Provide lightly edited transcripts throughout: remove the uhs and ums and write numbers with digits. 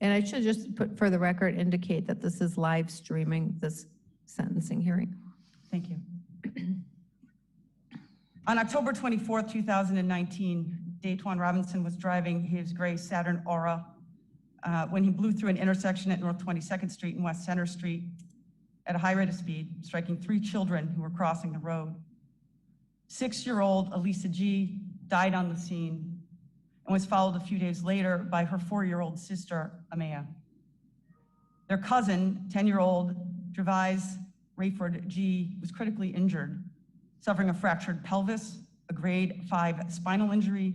And I should just put for the record indicate that this is live streaming this sentencing hearing. Thank you. On October 24th, 2019, Daetwan Robinson was driving his gray Saturn Aura when he blew through an intersection at North 22nd Street and West Center Street at a high rate of speed, striking 3 children who were crossing the road. 6-year-old Elisa G. died on the scene and was followed a few days later by her 4-year-old sister, Amaya. Their cousin, 10-year-old Gervais Rayford G., was critically injured, suffering a fractured pelvis, a grade 5 spinal injury,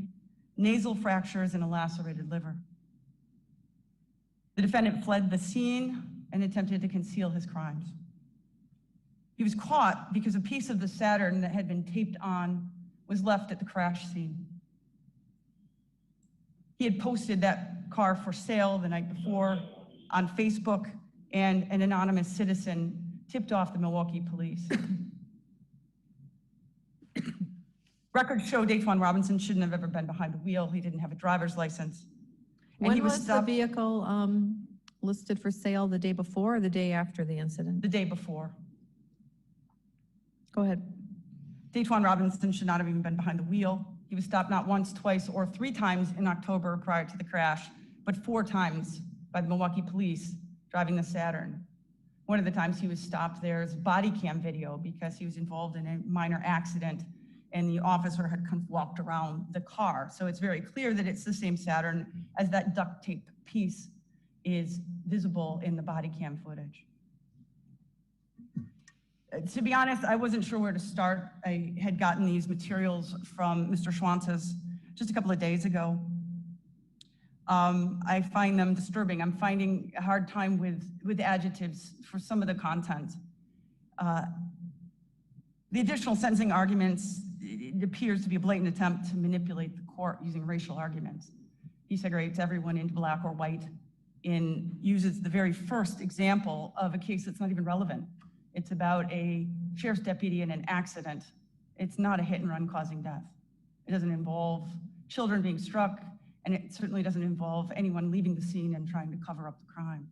nasal fractures, and a lacerated liver. The defendant fled the scene and attempted to conceal his crimes. He was caught because a piece of the Saturn that had been taped on was left at the crash scene. He had posted that car for sale the night before on Facebook, and an anonymous citizen tipped off the Milwaukee police. Records show Daetwan Robinson shouldn't have ever been behind the wheel. He didn't have a driver's license. And When was the vehicle listed for sale, the day before or the day after the incident? The day before. Go ahead. Daetwan Robinson should not have even been behind the wheel. He was stopped not once, twice, or 3 times in October prior to the crash, but 4 times by the Milwaukee police driving the Saturn. One of the times he was stopped, there's body cam video because he was involved in a minor accident and the officer had kind of walked around the car. So it's very clear that it's the same Saturn, as that duct tape piece is visible in the body cam footage. To be honest, I wasn't sure where to start. I had gotten these materials from Mr. Schwantes just a couple of days ago. I find them disturbing. I'm finding a hard time with adjectives for some of the content. The additional sentencing arguments, it appears to be a blatant attempt to manipulate the court using racial arguments. He segregates everyone into black or white and uses the very first example of a case that's not even relevant. It's about a sheriff's deputy in an accident. It's not a hit and run causing death. It doesn't involve children being struck, and it certainly doesn't involve anyone leaving the scene and trying to cover up the crime.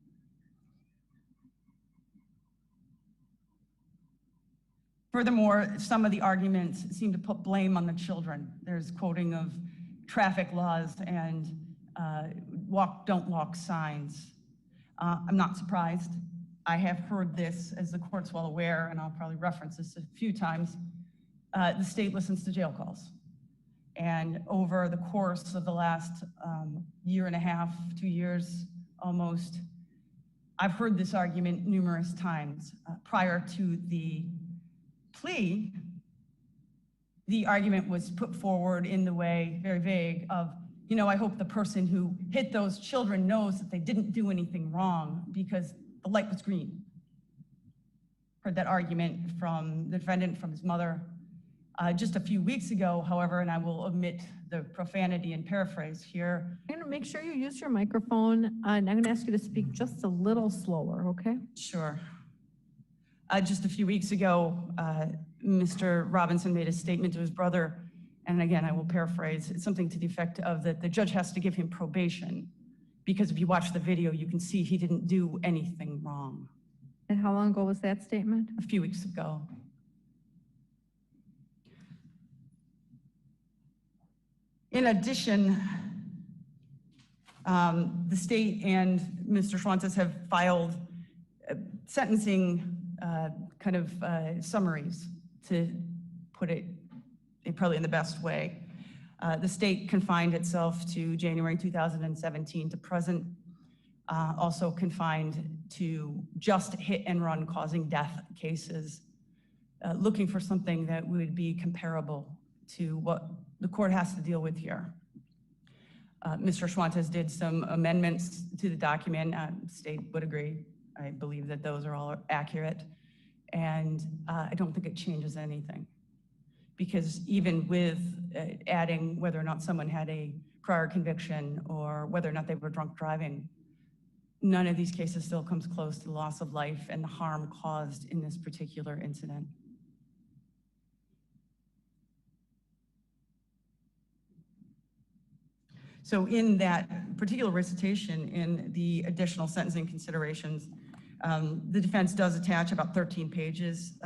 Furthermore, some of the arguments seem to put blame on the children. There's quoting of traffic laws and don't walk signs. I'm not surprised. I have heard this, as the court's well aware, and I'll probably reference this a few times. The state listens to jail calls. And over the course of the last year and a half, 2 years almost, I've heard this argument numerous times. Prior to the plea, the argument was put forward in the way, very vague, of, you know, I hope the person who hit those children knows that they didn't do anything wrong because the light was green. Heard that argument from the defendant, from his mother. Just a few weeks ago, however, and I will omit the profanity and paraphrase here. I'm gonna make sure you use your microphone, and I'm gonna ask you to speak just a little slower, okay? Sure. Just a few weeks ago, Mr. Robinson made a statement to his brother, and again, I will paraphrase, it's something to the effect of that the judge has to give him probation, because if you watch the video, you can see he didn't do anything wrong. And how long ago was that statement? A few weeks ago. In addition, the state and Mr. Schwantes have filed sentencing summaries, to put it probably in the best way. The state confined itself to January 2017 to present, also confined to just hit and run causing death cases, looking for something that would be comparable to what the court has to deal with here. Mr. Schwantes did some amendments to the document. State would agree. I believe that those are all accurate. And I don't think it changes anything. Because even with adding whether or not someone had a prior conviction or whether or not they were drunk driving, none of these cases still comes close to the loss of life and the harm caused in this particular incident. So in that particular recitation in the additional sentencing considerations, the defense does attach about 13 pages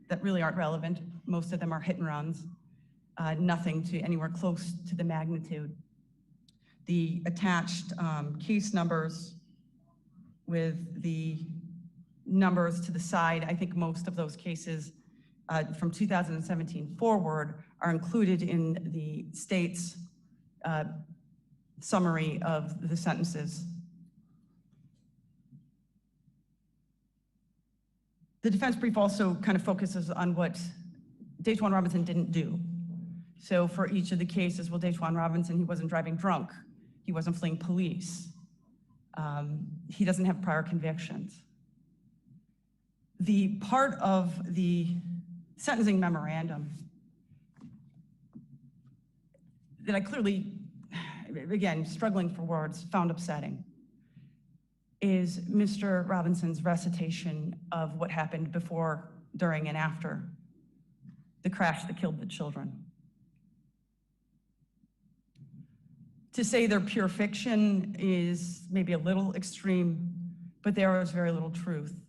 that really aren't relevant. Most of them are hit and runs, nothing to anywhere close to the magnitude. The attached case numbers with the numbers to the side, I think most of those cases from 2017 forward are included in the state's summary of the sentences. The defense brief also kind of focuses on what Daetwan Robinson didn't do. So for each of the cases, well, Daetwan Robinson, he wasn't driving drunk. He wasn't fleeing police. He doesn't have prior convictions. The part of the sentencing memorandum that I clearly, again, struggling for words, found upsetting is Mr. Robinson's recitation of what happened before, during, and after the crash that killed the children. To say they're pure fiction is maybe a little extreme, but there is very little truth,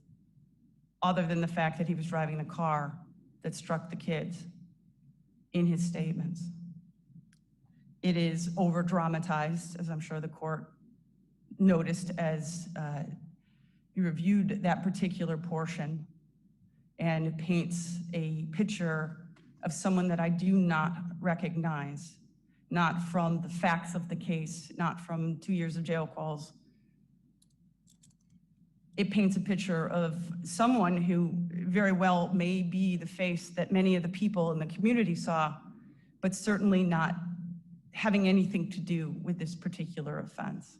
other than the fact that he was driving the car that struck the kids in his statements. It is over-dramatized, as I'm sure the court noticed as you reviewed that particular portion, and it paints a picture of someone that I do not recognize, not from the facts of the case, not from 2 years of jail calls. It paints a picture of someone who very well may be the face that many of the people in the community saw, but certainly not having anything to do with this particular offense.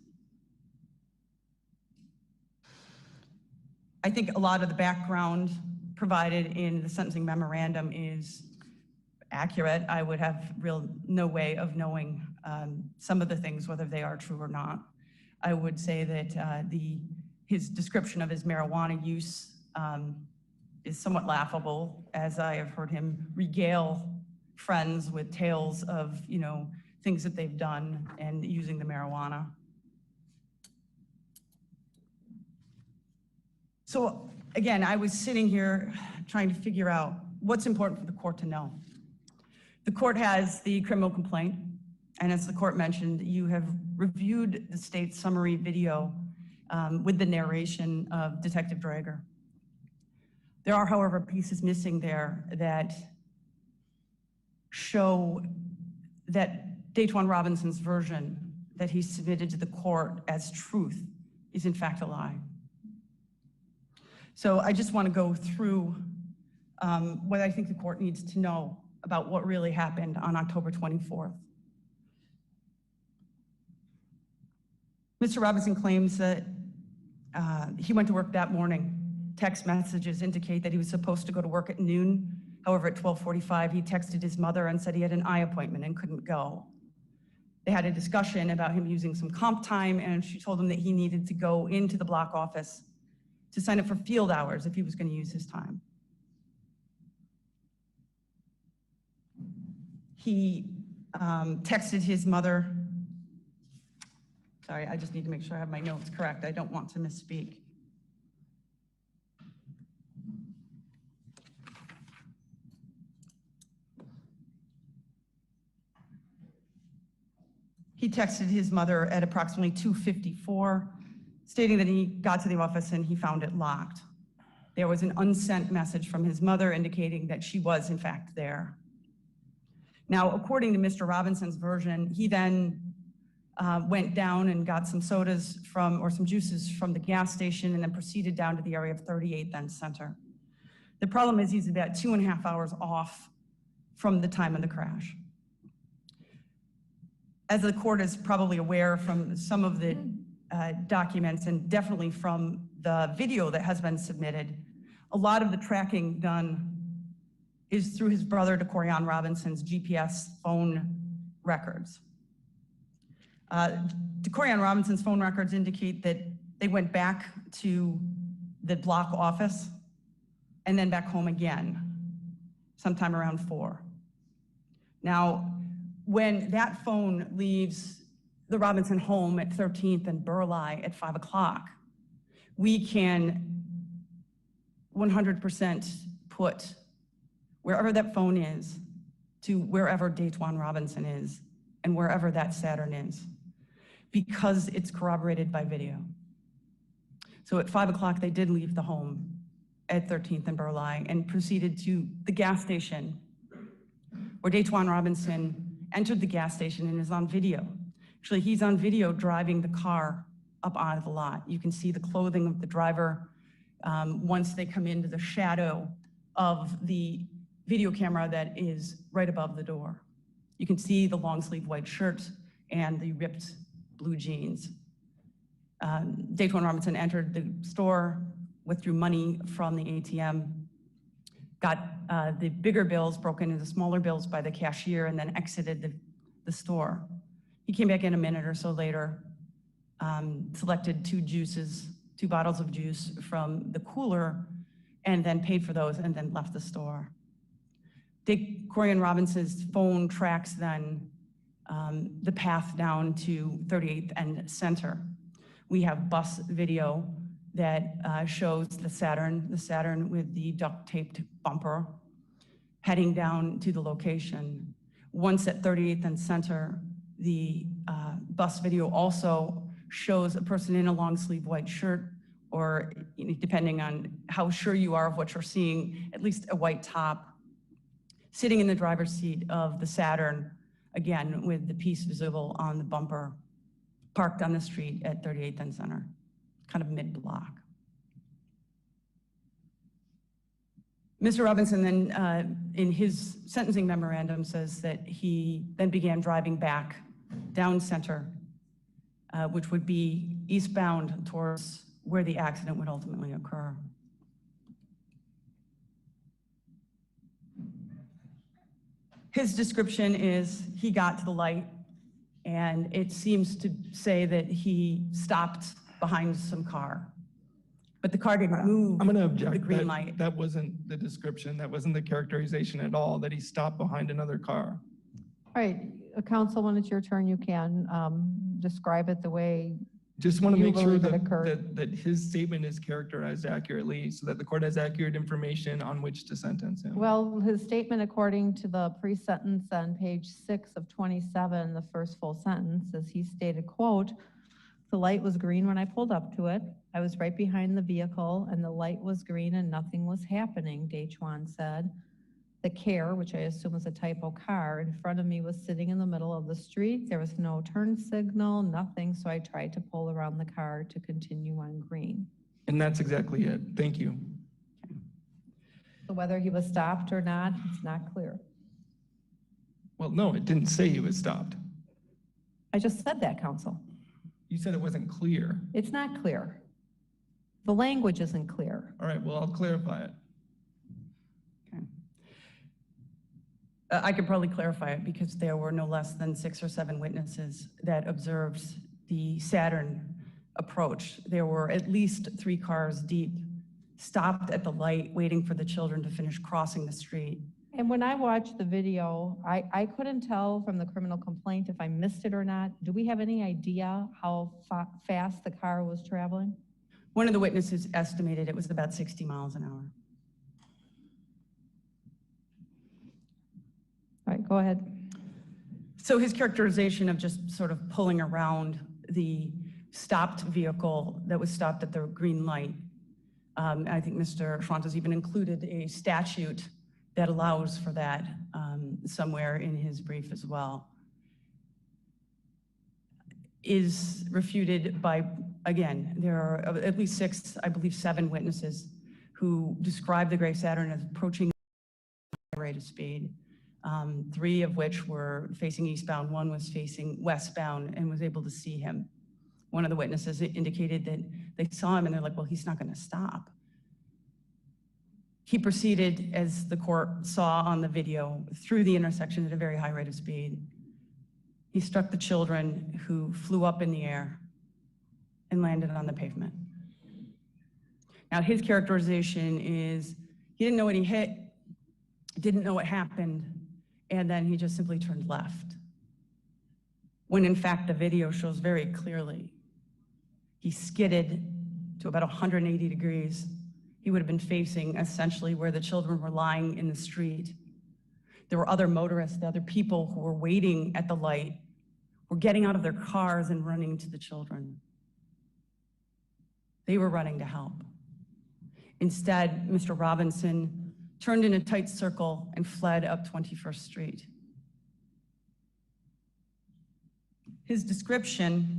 I think a lot of the background provided in the sentencing memorandum is accurate. I would have no way of knowing some of the things, whether they are true or not. I would say that his description of his marijuana use is somewhat laughable, as I have heard him regale friends with tales of, things that they've done and using the marijuana. So again, I was sitting here trying to figure out what's important for the court to know. The court has the criminal complaint, and as the court mentioned, you have reviewed the state's summary video with the narration of Detective Drager. There are, however, pieces missing there that show that Daetwan Robinson's version that he submitted to the court as truth is in fact a lie. So I just want to go through what I think the court needs to know about what really happened on October 24th. Mr. Robinson claims that he went to work that morning. Text messages indicate that he was supposed to go to work at noon. However, at 12:45, he texted his mother and said he had an eye appointment and couldn't go. They had a discussion about him using some comp time, and she told him that he needed to go into the block office to sign up for field hours if he was going to use his time. He texted his mother. Sorry, I just need to make sure I have my notes correct. I don't want to misspeak. He texted his mother at approximately 2:54, stating that he got to the office and he found it locked. There was an unsent message from his mother indicating that she was in fact there. Now, according to Mr. Robinson's version, he then went down and got some sodas or some juices from the gas station and then proceeded down to the area of 38th and Center. The problem is he's about 2.5 hours off from the time of the crash. As the court is probably aware from some of the documents and definitely from the video that has been submitted, a lot of the tracking done is through his brother, Daetwan Robinson's GPS phone records. Daetwan Robinson's phone records indicate that they went back to the block office and then back home again, sometime around 4. Now, when that phone leaves the Robinson home at 13th and Burleigh at 5 o'clock, we can 100% put wherever that phone is to wherever Daetwan Robinson is and wherever that Saturn is, because it's corroborated by video. So at 5 o'clock, they did leave the home at 13th and Burleigh and proceeded to the gas station where Daetwan Robinson entered the gas station and is on video. Actually, he's on video driving the car up out of the lot. You can see the clothing of the driver once they come into the shadow of the video camera that is right above the door. You can see the long sleeve white shirt and the ripped blue jeans. Daetwan Robinson entered the store, withdrew money from the ATM, got the bigger bills broken into smaller bills by the cashier, and then exited the store. He came back in a minute or so later, selected two bottles of juice from the cooler, and then paid for those and then left the store. Daetwan Robinson's phone tracks then the path down to 38th and Center. We have bus video that shows the Saturn with the duct-taped bumper heading down to the location. Once at 38th and Center, the bus video also shows a person in a long sleeve white shirt, or depending on how sure you are of what you're seeing, at least a white top, sitting in the driver's seat of the Saturn, again, with the piece visible on the bumper, parked on the street at 38th and Center, kind of mid-block. Mr. Robinson then, in his sentencing memorandum, says that he then began driving back down Center, which would be eastbound towards where the accident would ultimately occur. His description is he got to the light, and it seems to say that he stopped behind some car. But the car didn't move. I'm going to object. The green light. That wasn't the description. That wasn't the characterization at all, that he stopped behind another car. All right, counsel, when it's your turn, you can describe it the way Just want to you make sure believe it occurred. that his statement is characterized accurately so that the court has accurate information on which to sentence him. Well, his statement, according to the pre-sentence on page 6 of 27, the first full sentence, as he stated, quote, "The light was green when I pulled up to it. I was right behind the vehicle and the light was green and nothing was happening," Daetwan said. The Care, which I assume was a typo car, in front of me was sitting in the middle of the street. There was no turn signal, nothing, so I tried to pull around the car to continue on green. And that's exactly it. Thank you. So whether he was stopped or not, it's not clear. Well, no, it didn't say he was stopped. I just said that, counsel. You said it wasn't clear. It's not clear. The language isn't clear. All right, well, I'll clarify it. Okay. I could probably clarify it because there were no less than 6 or 7 witnesses that observed the Saturn approach. There were at least 3 cars deep, stopped at the light, waiting for the children to finish crossing the street. And when I watched the video, I couldn't tell from the criminal complaint if I missed it or not. Do we have any idea how fast the car was traveling? One of the witnesses estimated it was about 60 miles an hour. All right, go ahead. So his characterization of just sort of pulling around the stopped vehicle that was stopped at the green light, I think Mr. Schwantes even included a statute that allows for that somewhere in his brief as well, is refuted by, again, there are at least 6, I believe 7 witnesses who describe the gray Saturn as approaching at a rate of speed, 3 of which were facing eastbound, 1 was facing westbound and was able to see him. One of the witnesses indicated that they saw him and they're like, well, he's not going to stop. He proceeded, as the court saw on the video, through the intersection at a very high rate of speed. He struck the children, who flew up in the air and landed on the pavement. Now, his characterization is he didn't know what he hit, didn't know what happened, and then he just simply turned left. when in fact the video shows very clearly he skidded to about 180 degrees. He would have been facing essentially where the children were lying in the street. There were other motorists, other people who were waiting at the light, were getting out of their cars and running to the children. They were running to help. Instead, Mr. Robinson turned in a tight circle and fled up 21st Street. His description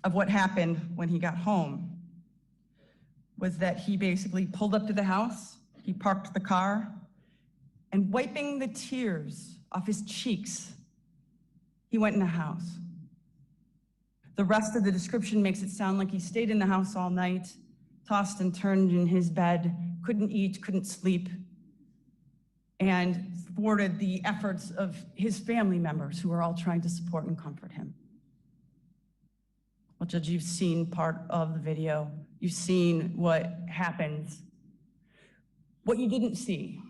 of what happened when he got home was that he basically pulled up to the house, he parked the car, and wiping the tears off his cheeks, he went in the house. The rest of the description makes it sound like he stayed in the house all night, tossed and turned in his bed, couldn't eat, couldn't sleep, and thwarted the efforts of his family members who were all trying to support and comfort him. Well, Judge, you've seen part of the video. You've seen what happens. What you didn't see,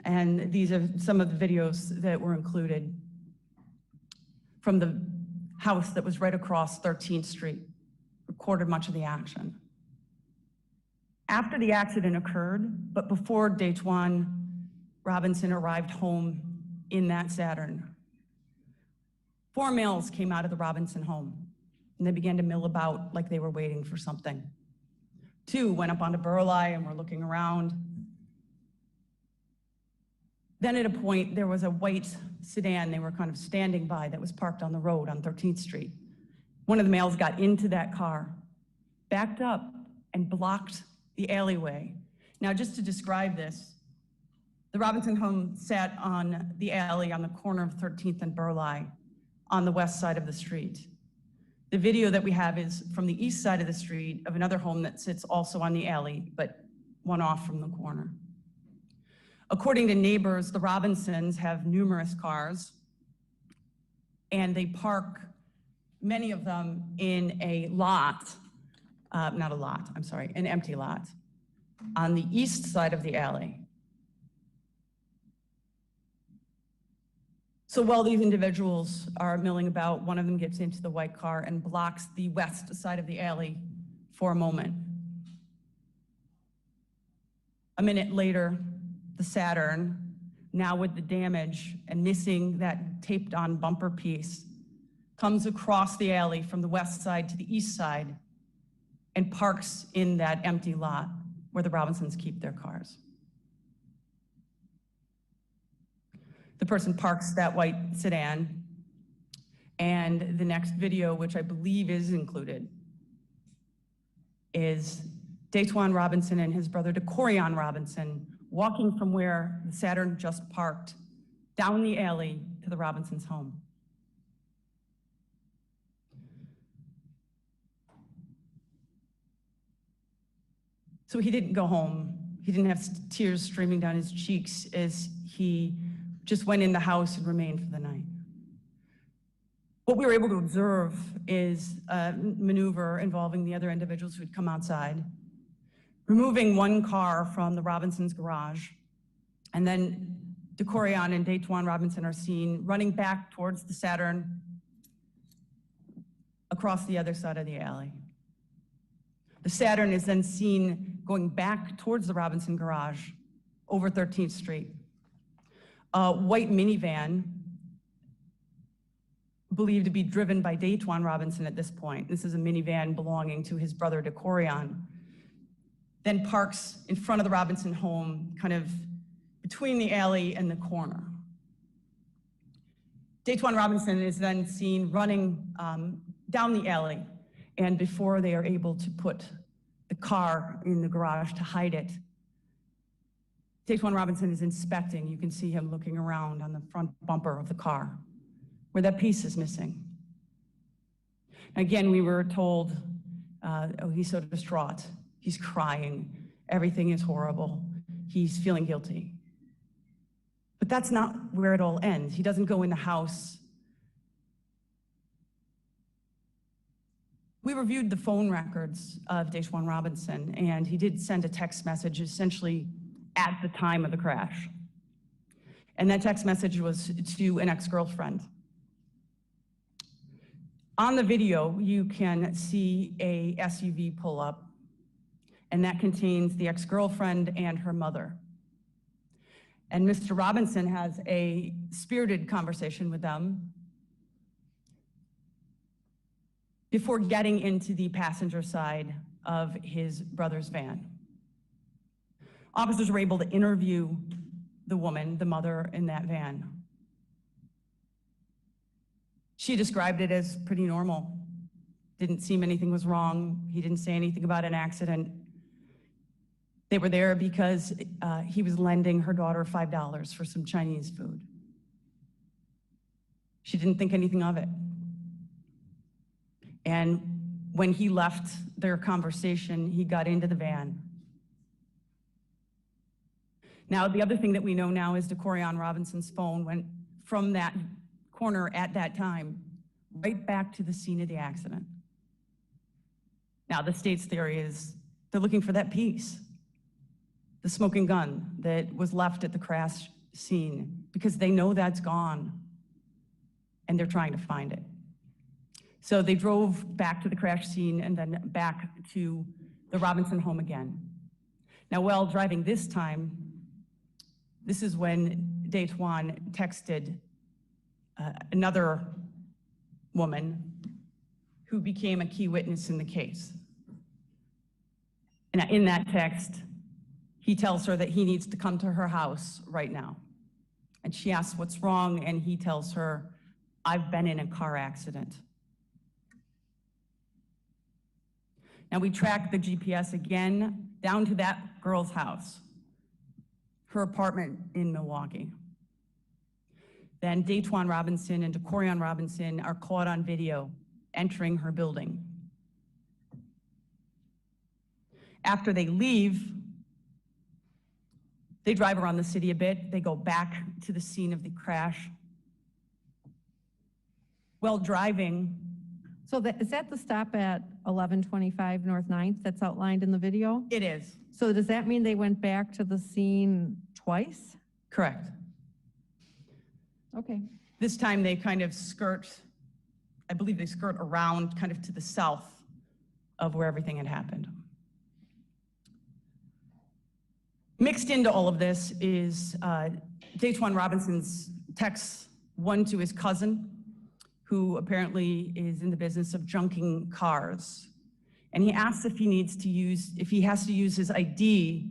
and these are some of the videos that were included from the house that was right across 13th Street, recorded much of the action. After the accident occurred, but before Daetwan Robinson arrived home in that Saturn, 4 males came out of the Robinson home, and they began to mill about like they were waiting for something. 2 went up onto Burleigh and were looking around. Then at a point, there was a white sedan they were kind of standing by that was parked on the road on 13th Street. One of the males got into that car, backed up, and blocked the alleyway. Now, just to describe this, the Robinson home sat on the alley on the corner of 13th and Burleigh on the west side of the street. The video that we have is from the east side of the street of another home that sits also on the alley, but one off from the corner. According to neighbors, the Robinsons have numerous cars, and they park many of them in a lot, an empty lot on the east side of the alley. So while these individuals are milling about, one of them gets into the white car and blocks the west side of the alley for a moment. A minute later, the Saturn, now with the damage and missing that taped on bumper piece, comes across the alley from the west side to the east side and parks in that empty lot where the Robinsons keep their cars. The person parks that white sedan, and the next video, which I believe is included, is Daetwan Robinson and his brother Daetwan Robinson walking from where the Saturn just parked down the alley to the Robinsons' home. So he didn't go home. He didn't have tears streaming down his cheeks as he just went in the house and remained for the night. What we were able to observe is a maneuver involving the other individuals who had come outside, removing one car from the Robinsons' garage, and then Daetwan and Daetwan Robinson are seen running back towards the Saturn across the other side of the alley. The Saturn is then seen going back towards the Robinson garage over 13th Street. A white minivan, believed to be driven by Daetwan Robinson at this point. This is a minivan belonging to his brother Daetwan. Then parks in front of the Robinson home, kind of between the alley and the corner. Daetwan Robinson is then seen running down the alley, and before they are able to put the car in the garage to hide it, Daetwan Robinson is inspecting. You can see him looking around on the front bumper of the car where that piece is missing. Again, we were told, oh, he's so distraught. He's crying. Everything is horrible. He's feeling guilty. But that's not where it all ends. He doesn't go in the house. We reviewed the phone records of Daetwan Robinson, and he did send a text message essentially at the time of the crash. And that text message was to an ex-girlfriend. On the video, you can see a SUV pull up, and that contains the ex-girlfriend and her mother. And Mr. Robinson has a spirited conversation with them before getting into the passenger side of his brother's van. Officers were able to interview the woman, the mother, in that van. She described it as pretty normal. Didn't seem anything was wrong. He didn't say anything about an accident. They were there because he was lending her daughter $5 for some Chinese food. She didn't think anything of it. And when he left their conversation, he got into the van. Now, the other thing that we know now is Daetwan Robinson's phone went from that corner at that time right back to the scene of the accident. Now, the state's theory is they're looking for that piece, the smoking gun that was left at the crash scene, because they know that's gone and they're trying to find it. So they drove back to the crash scene and then back to the Robinson home again. Now, while driving this time, this is when Daetwan texted another woman who became a key witness in the case. And in that text, he tells her that he needs to come to her house right now. And she asks what's wrong, and he tells her, "I've been in a car accident." Now we track the GPS again down to that girl's house, her apartment in Milwaukee. Then Daetwan Robinson and Daetwan Robinson are caught on video entering her building. After they leave, they drive around the city a bit. They go back to the scene of the crash. While driving, So is that the stop at 1125 North 9th that's outlined in the video? it is. So does that mean they went back to the scene twice? Correct. Okay. This time they kind of skirt, I believe they skirt around kind of to the south of where everything had happened. Mixed into all of this is Daetwan Robinson's text, one to his cousin, who apparently is in the business of junking cars. And he asks if he has to use his ID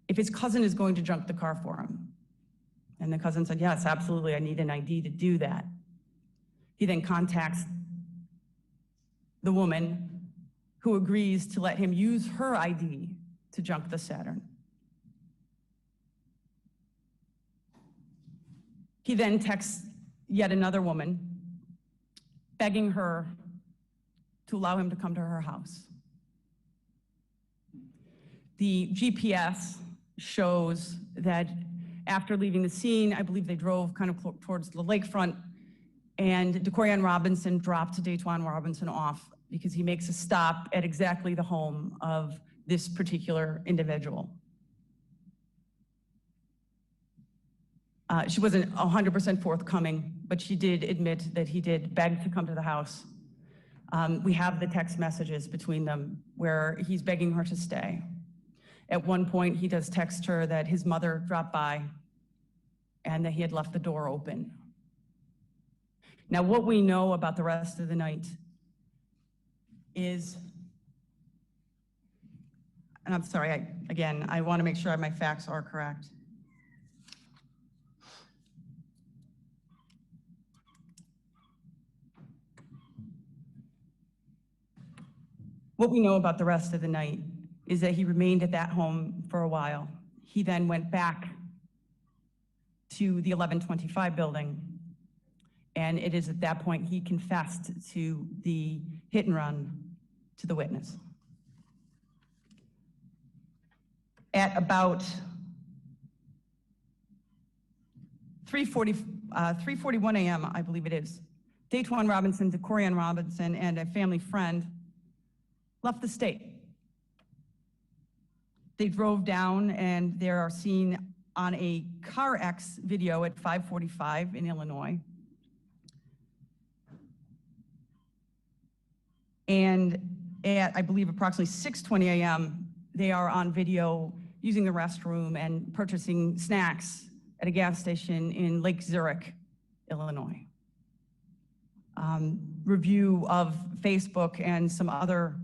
if his cousin is going to junk the car for him. And the cousin said, "Yes, absolutely, I need an ID to do that." He then contacts the woman, who agrees to let him use her ID to junk the Saturn. He then texts yet another woman, begging her to allow him to come to her house. The GPS shows that after leaving the scene, I believe they drove kind of towards the lakefront, and Daetwan Robinson dropped Daetwan Robinson off because he makes a stop at exactly the home of this particular individual. She wasn't 100% forthcoming, but she did admit that he did beg to come to the house. We have the text messages between them where he's begging her to stay. At one point, he does text her that his mother dropped by and that he had left the door open. Now, what we know about the rest of the night is, and I'm sorry, I want to make sure my facts are correct. What we know about the rest of the night is that he remained at that home for a while. He then went back to the 1125 building, and it is at that point he confessed to the hit and run to the witness. At about 3:41 a.m., I believe it is, Daetwan Robinson, Daetwan Robinson, and a family friend left the state. They drove down, and they are seen on a CarX video at 5:45 in Illinois. And at, I believe, approximately 6:20 a.m., they are on video using the restroom and purchasing snacks at a gas station in Lake Zurich, Illinois. Review of Facebook and some other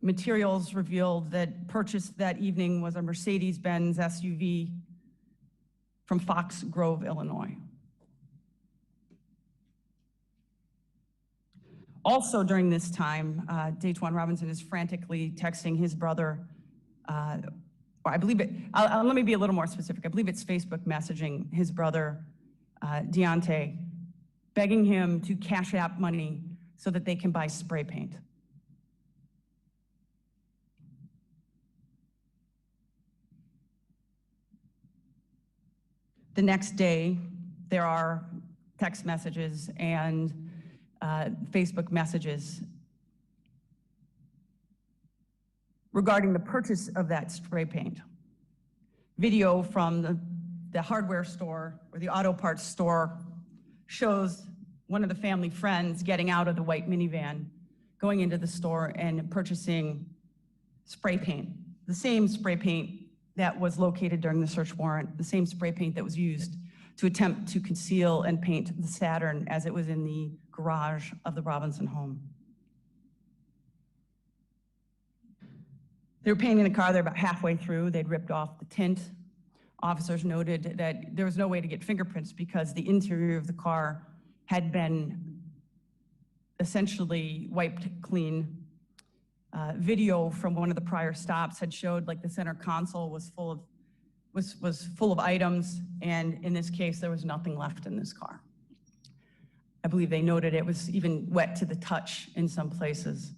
materials revealed that purchased that evening was a Mercedes-Benz SUV from Fox Grove, Illinois. Also during this time, Daetwan Robinson is frantically texting his brother, or I believe it, let me be a little more specific. I believe it's Facebook messaging his brother, Deontay, begging him to cash app money so that they can buy spray paint. The next day, there are text messages and Facebook messages regarding the purchase of that spray paint. Video from the hardware store or the auto parts store shows one of the family friends getting out of the white minivan, going into the store and purchasing spray paint, the same spray paint that was located during the search warrant, the same spray paint that was used to attempt to conceal and paint the Saturn as it was in the garage of the Robinson home. They were painting the car. They're about halfway through. They'd ripped off the tint. Officers noted that there was no way to get fingerprints because the interior of the car had been essentially wiped clean. Video from one of the prior stops had showed like the center console was full of items, and in this case there was nothing left in this car. I believe they noted it was even wet to the touch in some places.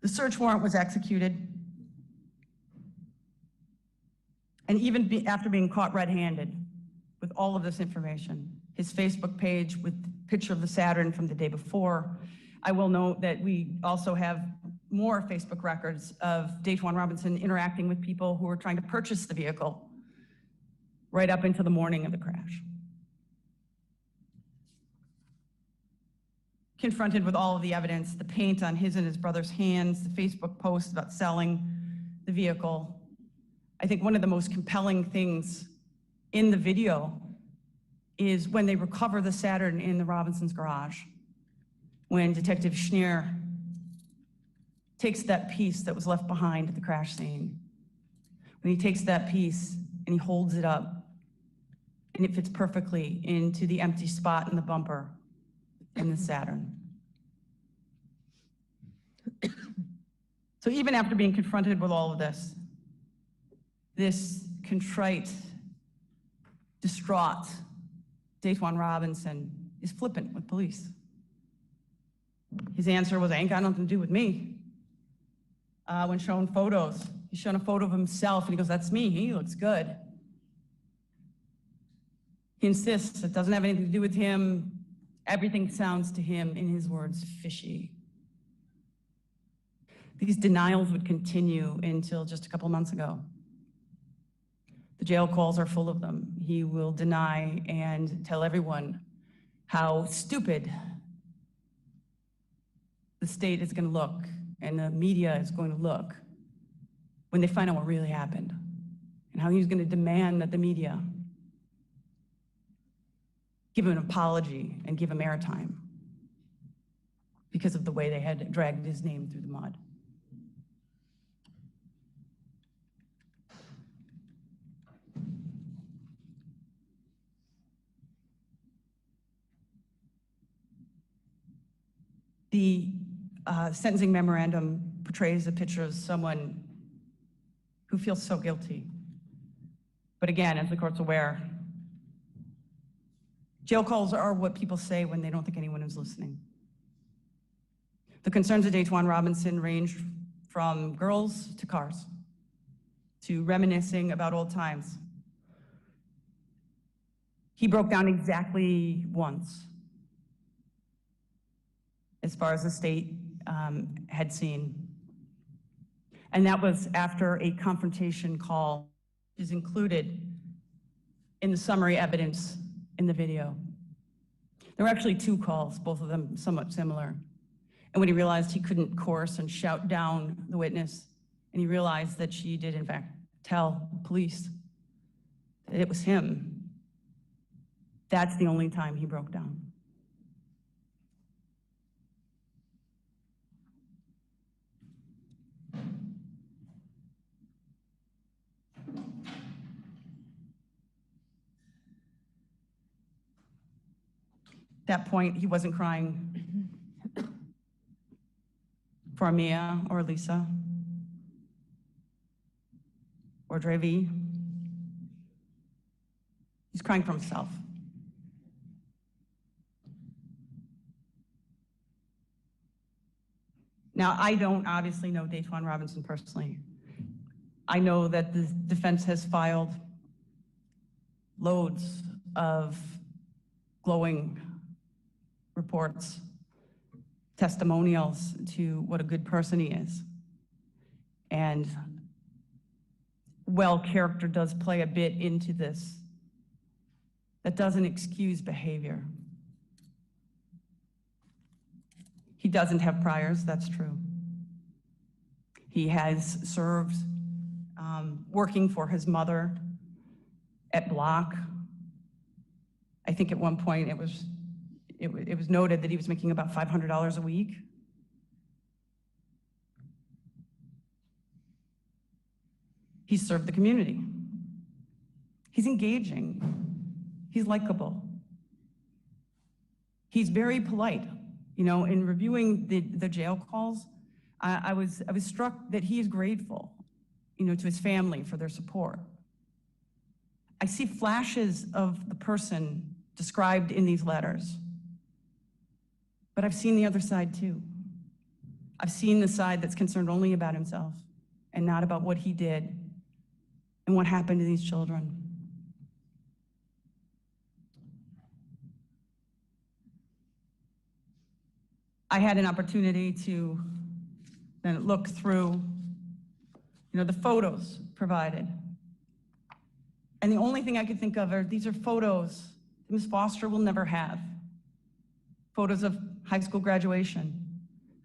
The search warrant was executed, and even after being caught red-handed with all of this information, his Facebook page with a picture of the Saturn from the day before. I will note that we also have more Facebook records of Daetwan Robinson interacting with people who were trying to purchase the vehicle right up into the morning of the crash. Confronted with all of the evidence, the paint on his and his brother's hands, the Facebook post about selling the vehicle, I think one of the most compelling things in the video is when they recover the Saturn in the Robinsons' garage, when Detective Schneer takes that piece that was left behind at the crash scene. When he takes that piece and he holds it up, and it fits perfectly into the empty spot in the bumper in the Saturn. So even after being confronted with all of this, this contrite, distraught Daetwan Robinson is flippant with police. His answer was, ain't got nothing to do with me. When shown photos, he's shown a photo of himself and he goes, that's me, he looks good. He insists it doesn't have anything to do with him. Everything sounds to him, in his words, fishy. These denials would continue until just a couple months ago. The jail calls are full of them. He will deny and tell everyone how stupid the state is going to look and the media is going to look when they find out what really happened, and how he's going to demand that the media give him an apology and give him airtime because of the way they had dragged his name through the mud. The sentencing memorandum portrays a picture of someone who feels so guilty. But again, as the court's aware, jail calls are what people say when they don't think anyone is listening. The concerns of Daetwan Robinson range from girls to cars, to reminiscing about old times. He broke down exactly once, as far as the state had seen. And that was after a confrontation call, which is included in the summary evidence in the video. There were actually 2 calls, both of them somewhat similar. And when he realized he couldn't coerce and shout down the witness, and he realized that she did in fact tell police that it was him, that's the only time he broke down. At that point, he wasn't crying for Mia or Lisa or Drevi. He's crying for himself. Now, I don't obviously know Daetwan Robinson personally. I know that the defense has filed loads of glowing reports, testimonials to what a good person he is. And while character does play a bit into this, that doesn't excuse behavior. He doesn't have priors, that's true. He has served working for his mother at Block. I think at one point it was noted that he was making about $500 a week. He served the community. He's engaging. He's likable. He's very polite. You know, in reviewing the jail calls, I was struck that he is grateful, you know, to his family for their support. I see flashes of the person described in these letters, but I've seen the other side too. I've seen the side that's concerned only about himself and not about what he did and what happened to these children. I had an opportunity to then look through, you know, the photos provided. And the only thing I could think of are these are photos that Ms. Foster will never have. Photos of high school graduation,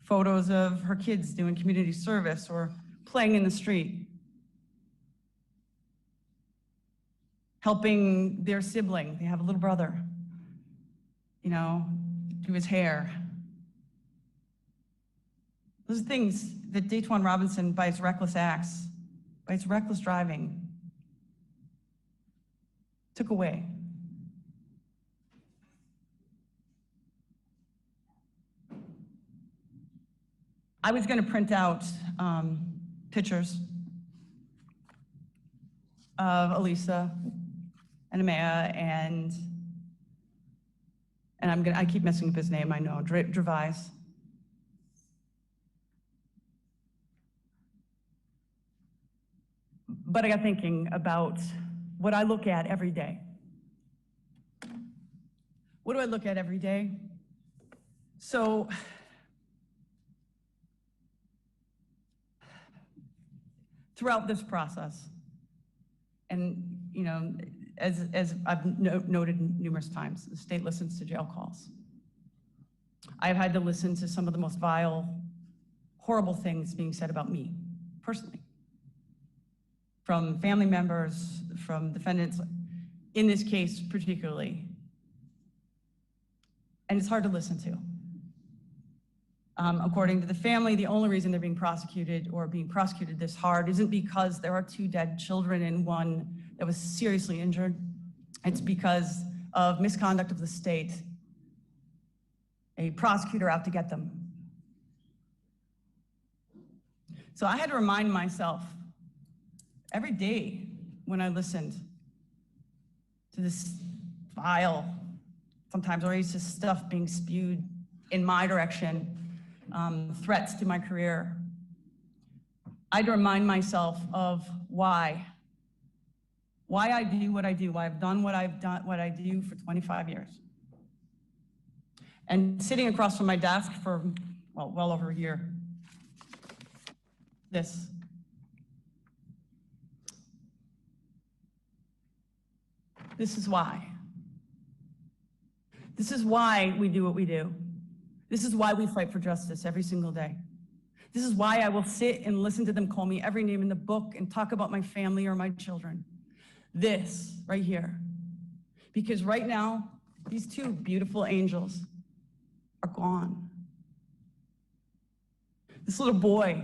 photos of her kids doing community service or playing in the street, helping their sibling. They have a little brother, you know, do his hair. Those are things that Daetwan Robinson, by his reckless acts, by his reckless driving, took away. I was going to print out pictures of Elisa and Amaya and I keep messing up his name, I know, Gervais. But I got thinking about what I look at every day. What do I look at every day? So, throughout this process, and you know, as I've noted numerous times, the state listens to jail calls. I've had to listen to some of the most vile, horrible things being said about me, personally. From family members, from defendants, in this case particularly. And it's hard to listen to. According to the family, the only reason they're being prosecuted or being prosecuted this hard isn't because there are 2 dead children and 1 that was seriously injured. It's because of misconduct of the state, a prosecutor out to get them. So I had to remind myself every day when I listened to this vile, sometimes racist stuff being spewed in my direction, threats to my career, I had to remind myself of why I do what I do, why I've done what I've done, what I do for 25 years. And sitting across from my desk for, well over a year, this. This is why. This is why we do what we do. This is why we fight for justice every single day. This is why I will sit and listen to them call me every name in the book and talk about my family or my children. This right here. Because right now, these two beautiful angels are gone. This little boy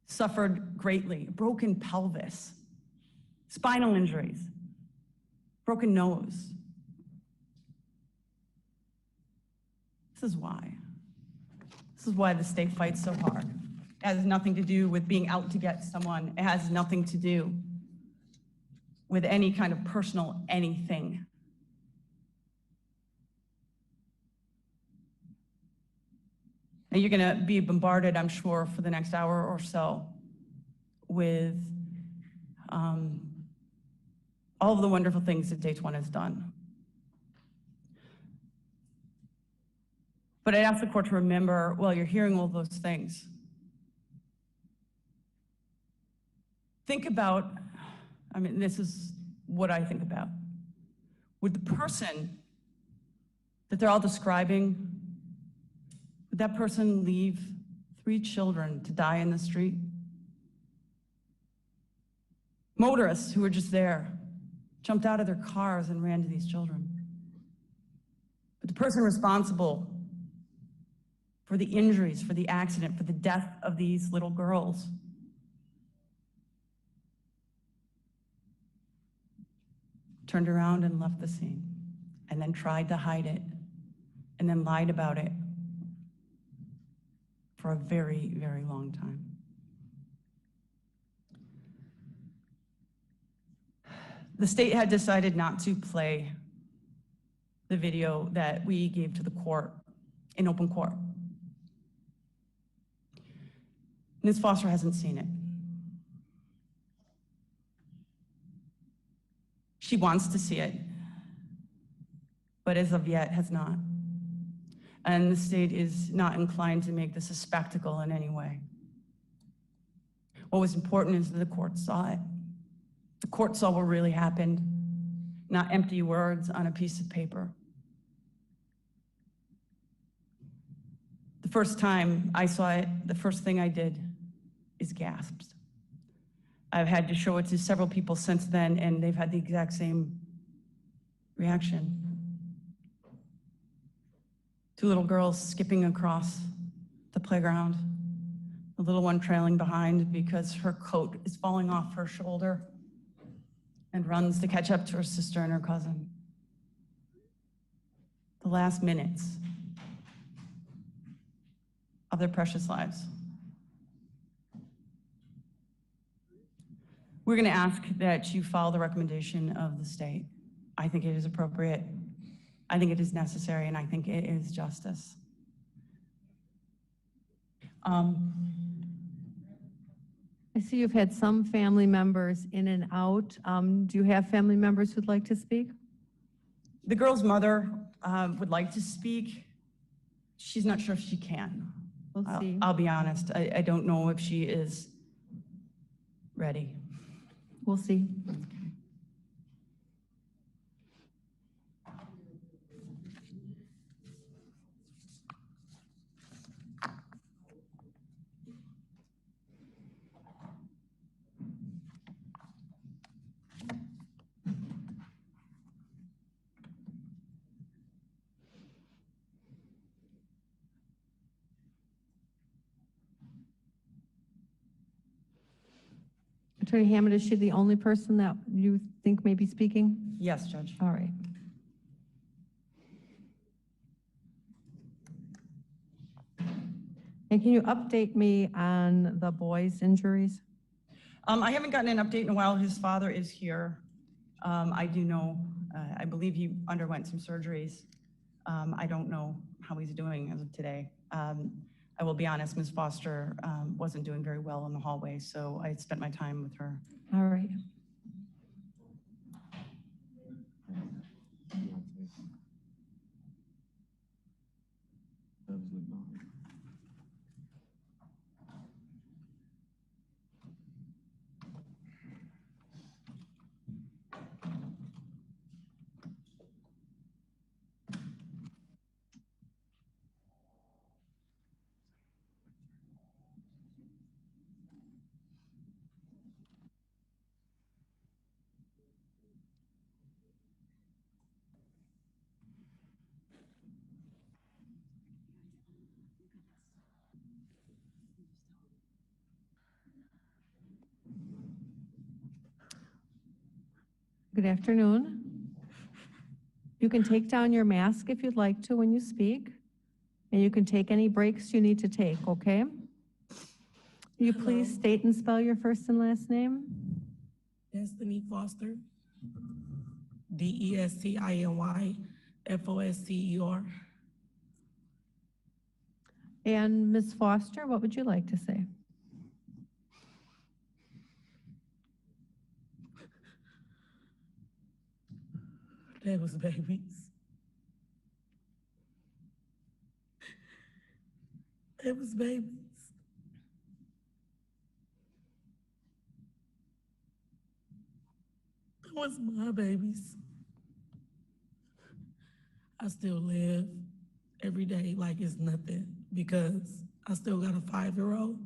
suffered greatly, a broken pelvis, spinal injuries, broken nose. This is why. This is why the state fights so hard. It has nothing to do with being out to get someone. It has nothing to do with any kind of personal anything. And you're gonna be bombarded, I'm sure, for the next hour or so with all of the wonderful things that Daetwan has done. But I ask the court to remember, while you're hearing all those things, think about, I mean, this is what I think about. Would the person that they're all describing, would that person leave 3 children to die in the street? Motorists who were just there, jumped out of their cars and ran to these children. But the person responsible for the injuries, for the accident, for the death of these little girls, turned around and left the scene, and then tried to hide it, and then lied about it for a very, very long time. The state had decided not to play the video that we gave to the court in open court. Ms. Foster hasn't seen it. She wants to see it, but as of yet has not. And the state is not inclined to make this a spectacle in any way. What was important is that the court saw it. The court saw what really happened, not empty words on a piece of paper. The first time I saw it, the first thing I did is gasped. I've had to show it to several people since then, and they've had the exact same reaction. 2 little girls skipping across the playground, the little one trailing behind because her coat is falling off her shoulder and runs to catch up to her sister and her cousin. The last minutes of their precious lives. We're going to ask that you follow the recommendation of the state. I think it is appropriate. I think it is necessary, and I think it is justice. I see you've had some family members in and out. Do you have family members who'd like to speak? The girl's mother would like to speak. She's not sure if she can. We'll see. I'll be honest. I don't know if she is ready. We'll see. Attorney Hammond, is she the only person that you think may be speaking? Yes, Judge. All right. And can you update me on the boy's injuries? I haven't gotten an update in a while. His father is here. I do know, I believe he underwent some surgeries. I don't know how he's doing as of today. I will be honest, Ms. Foster wasn't doing very well in the hallway, so I spent my time with her. All right. Good afternoon. You can take down your mask if you'd like to when you speak, and you can take any breaks you need to take, okay? Will you please state and spell your first and last name? Destiny Foster. Destiny Foster. And Ms. Foster, what would you like to say? They was babies. They was babies. It was my babies. I still live every day like it's nothing because I still got a 5-year-old.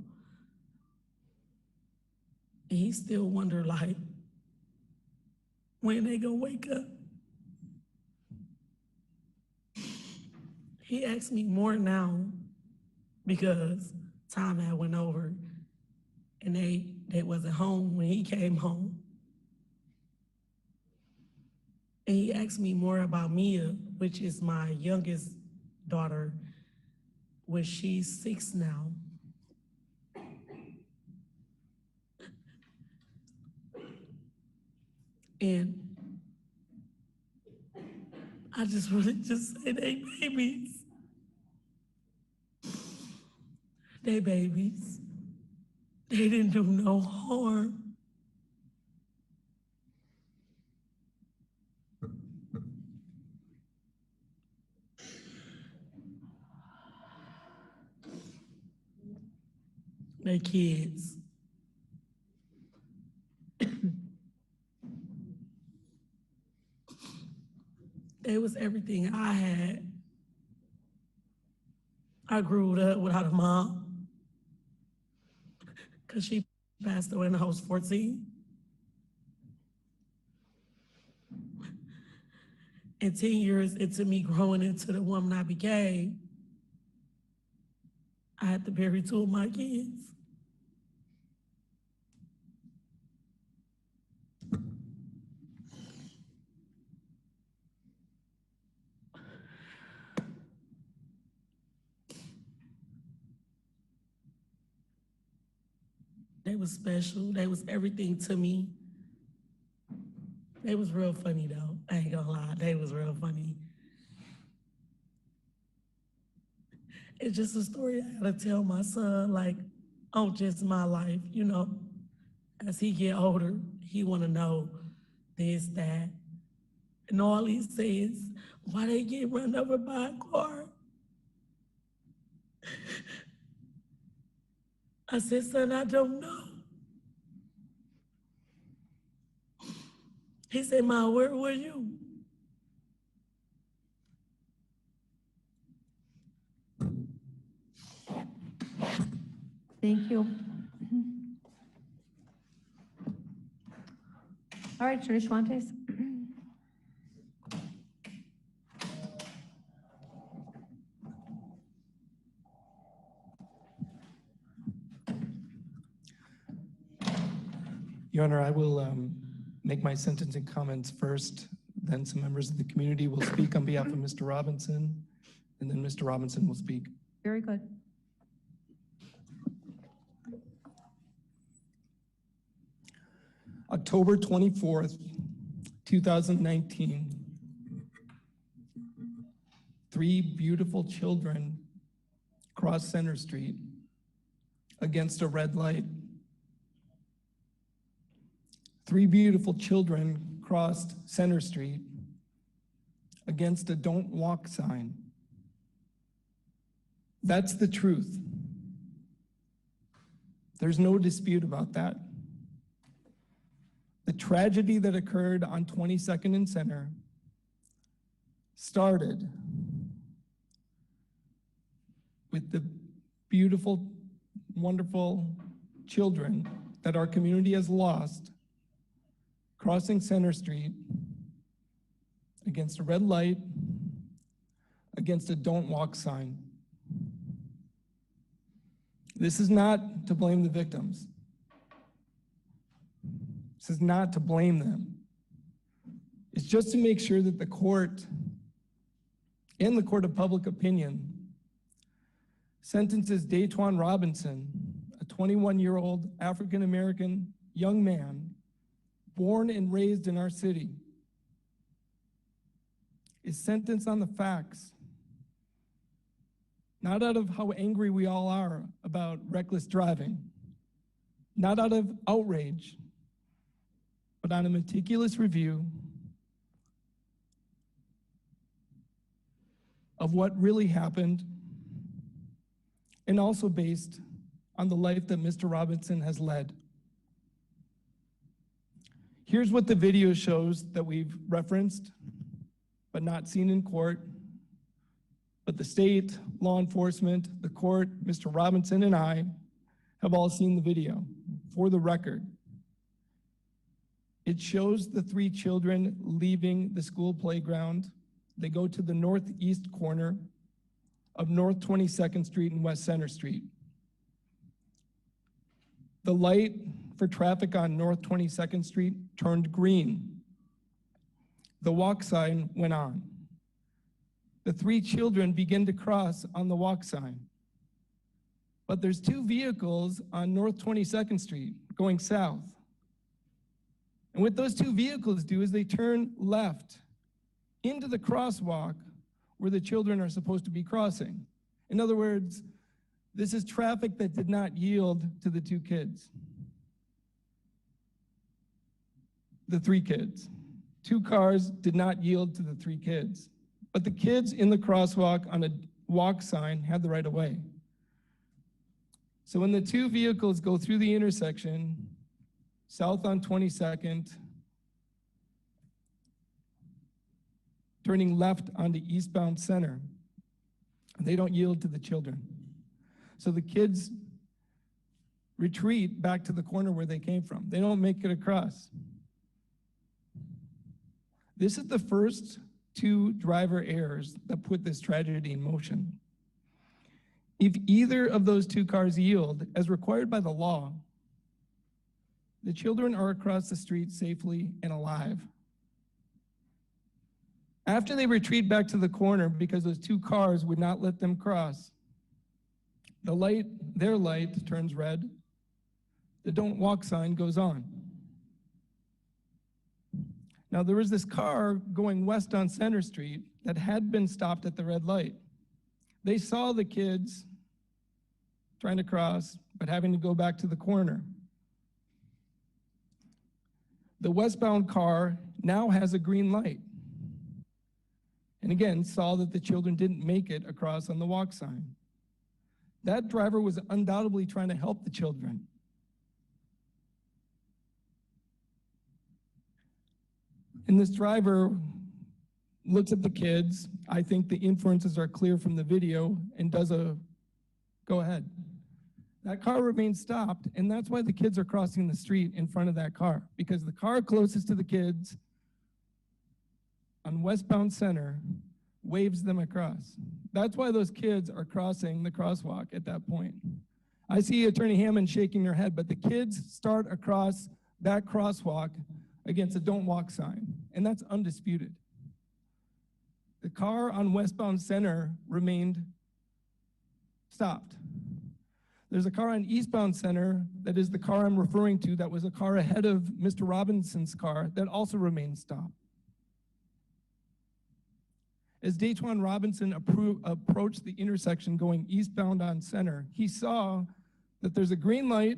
And he still wonder like, when they gonna wake up? He asks me more now because time had went over and they wasn't home when he came home. And he asked me more about Mia, which is my youngest daughter, which she's 6 now. And I just really just say they babies. They babies. They didn't do no harm. They kids. They was everything I had. I grew up without a mom because she passed away when I was 14. And 10 years into me growing into the woman I became, I had to bury 2 of my kids. They was special. They was everything to me. They was real funny though. I ain't gonna lie. They was real funny. It's just a story I gotta tell my son, like, on just my life, you know. As he get older, he wanna know this, that. And all he says, why they get run over by a car? I said, son, I don't know. He said, Ma, where were you? Thank you. All right, Attorney Schwantes. Your Honor, I will make my sentencing comments first, then some members of the community will speak on behalf of Mr. Robinson, and then Mr. Robinson will speak. Very good. October 24th, 2019, 3 beautiful children crossed Center Street against a red light. 3 beautiful children crossed Center Street against a don't walk sign. That's the truth. There's no dispute about that. The tragedy that occurred on 22nd and Center started with the beautiful, wonderful children that our community has lost crossing Center Street against a red light, against a don't walk sign. This is not to blame the victims. This is not to blame them. is just to make sure that the court and the court of public opinion sentences Daetwan Robinson, a 21-year-old African-American young man born and raised in our city, is sentenced on the facts, not out of how angry we all are about reckless driving, not out of outrage, but on a meticulous review of what really happened, and also based on the life that Mr. Robinson has led. Here's what the video shows that we've referenced, but not seen in court. But the state, law enforcement, the court, Mr. Robinson, and I have all seen the video. For the record, it shows the three children leaving the school playground. They go to the northeast corner of North 22nd Street and West Center Street. The light for traffic on North 22nd Street turned green. The walk sign went on. The three children begin to cross on the walk sign. But there's two vehicles on North 22nd Street going south. And what those two vehicles do is they turn left into the crosswalk where the children are supposed to be crossing. In other words, this is traffic that did not yield to the two kids. The three kids. Two cars did not yield to the three kids. But the kids in the crosswalk on a walk sign had the right of way. So when the two vehicles go through the intersection, south on 22nd, turning left onto eastbound Center, they don't yield to the children. So the kids retreat back to the corner where they came from. They don't make it across. This is the first two driver errors that put this tragedy in motion. If either of those two cars yield, as required by the law, the children are across the street safely and alive. After they retreat back to the corner because those two cars would not let them cross, their light turns red, the don't walk sign goes on. Now there was this car going west on Center Street that had been stopped at the red light. They saw the kids trying to cross, but having to go back to the corner. The westbound car now has a green light. And again, saw that the children didn't make it across on the walk sign. That driver was undoubtedly trying to help the children. And this driver looks at the kids. I think the inferences are clear from the video and does a go ahead. That car remains stopped, and that's why the kids are crossing the street in front of that car, because the car closest to the kids on westbound Center waves them across. That's why those kids are crossing the crosswalk at that point. I see Attorney Hammond shaking her head, but the kids start across that crosswalk against a don't walk sign, and that's undisputed. The car on westbound Center remained stopped. There's a car on eastbound Center that is the car I'm referring to that was a car ahead of Mr. Robinson's car that also remained stopped. As Daetwan Robinson approached the intersection going eastbound on Center, he saw that there's a green light,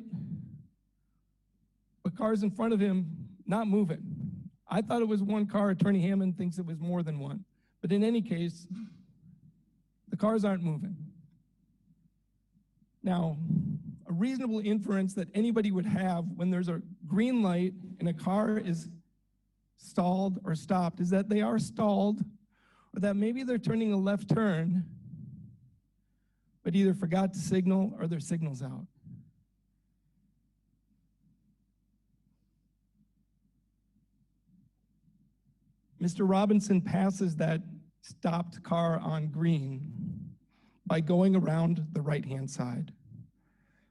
but cars in front of him not moving. I thought it was one car. Attorney Hammond thinks it was more than one. But in any case, the cars aren't moving. Now, a reasonable inference that anybody would have when there's a green light and a car is stalled or stopped is that they are stalled, or that maybe they're turning a left turn, but either forgot to signal or their signal's out. Mr. Robinson passes that stopped car on green by going around the right-hand side.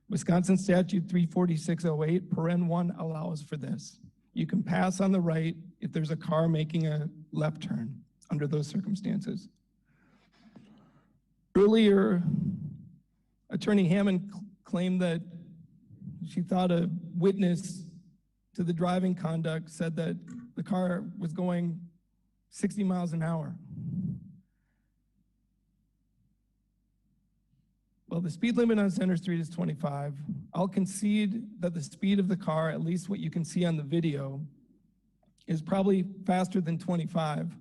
Wisconsin Statute 34608, paren 1 allows for this. You can pass on the right if there's a car making a left turn under those circumstances. Earlier, Attorney Hammond claimed that she thought a witness to the driving conduct said that the car was going 60 miles an hour. Well, the speed limit on Center Street is 25. I'll concede that the speed of the car, at least what you can see on the video, is probably faster than 25.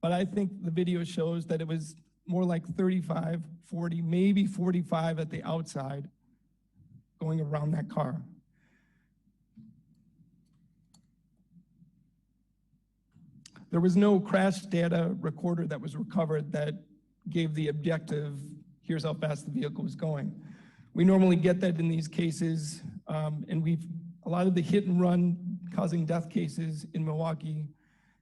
But I think the video shows that it was more like 35, 40, maybe 45 at the outside going around that car. There was no crash data recorder that was recovered that gave the objective, here's how fast the vehicle was going. We normally get that in these cases, and a lot of the hit and run causing death cases in Milwaukee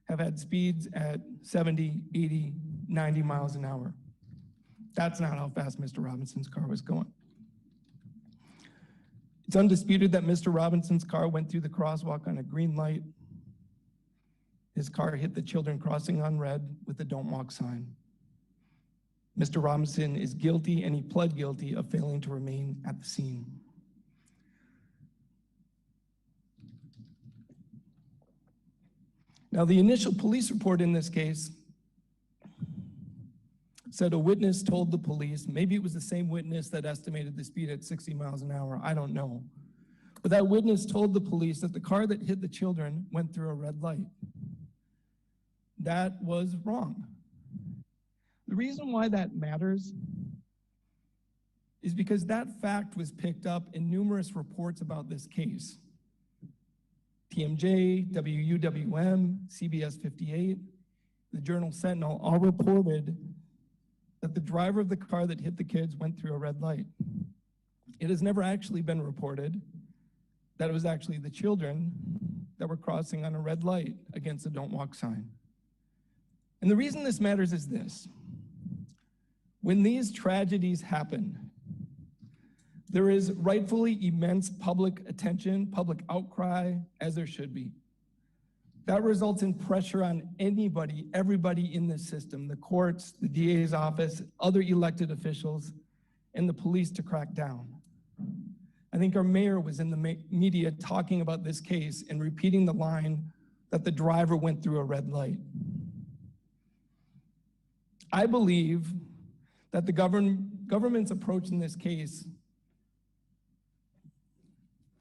have had speeds at 70, 80, 90 miles an hour. That's not how fast Mr. Robinson's car was going. It's undisputed that Mr. Robinson's car went through the crosswalk on a green light. His car hit the children crossing on red with the don't walk sign. Mr. Robinson is guilty, and he pled guilty of failing to remain at the scene. Now, the initial police report in this case said a witness told the police, maybe it was the same witness that estimated the speed at 60 miles an hour, I don't know. But that witness told the police that the car that hit the children went through a red light. That was wrong. The reason why that matters is because that fact was picked up in numerous reports about this case. TMJ, WUWM, CBS 58, the Journal Sentinel all reported that the driver of the car that hit the kids went through a red light. It has never actually been reported that it was actually the children that were crossing on a red light against the don't walk sign. And the reason this matters is this. When these tragedies happen, there is rightfully immense public attention, public outcry, as there should be. That results in pressure on anybody, everybody in this system, the courts, the DA's office, other elected officials, and the police to crack down. I think our mayor was in the media talking about this case and repeating the line that the driver went through a red light. I believe that the government's approach in this case,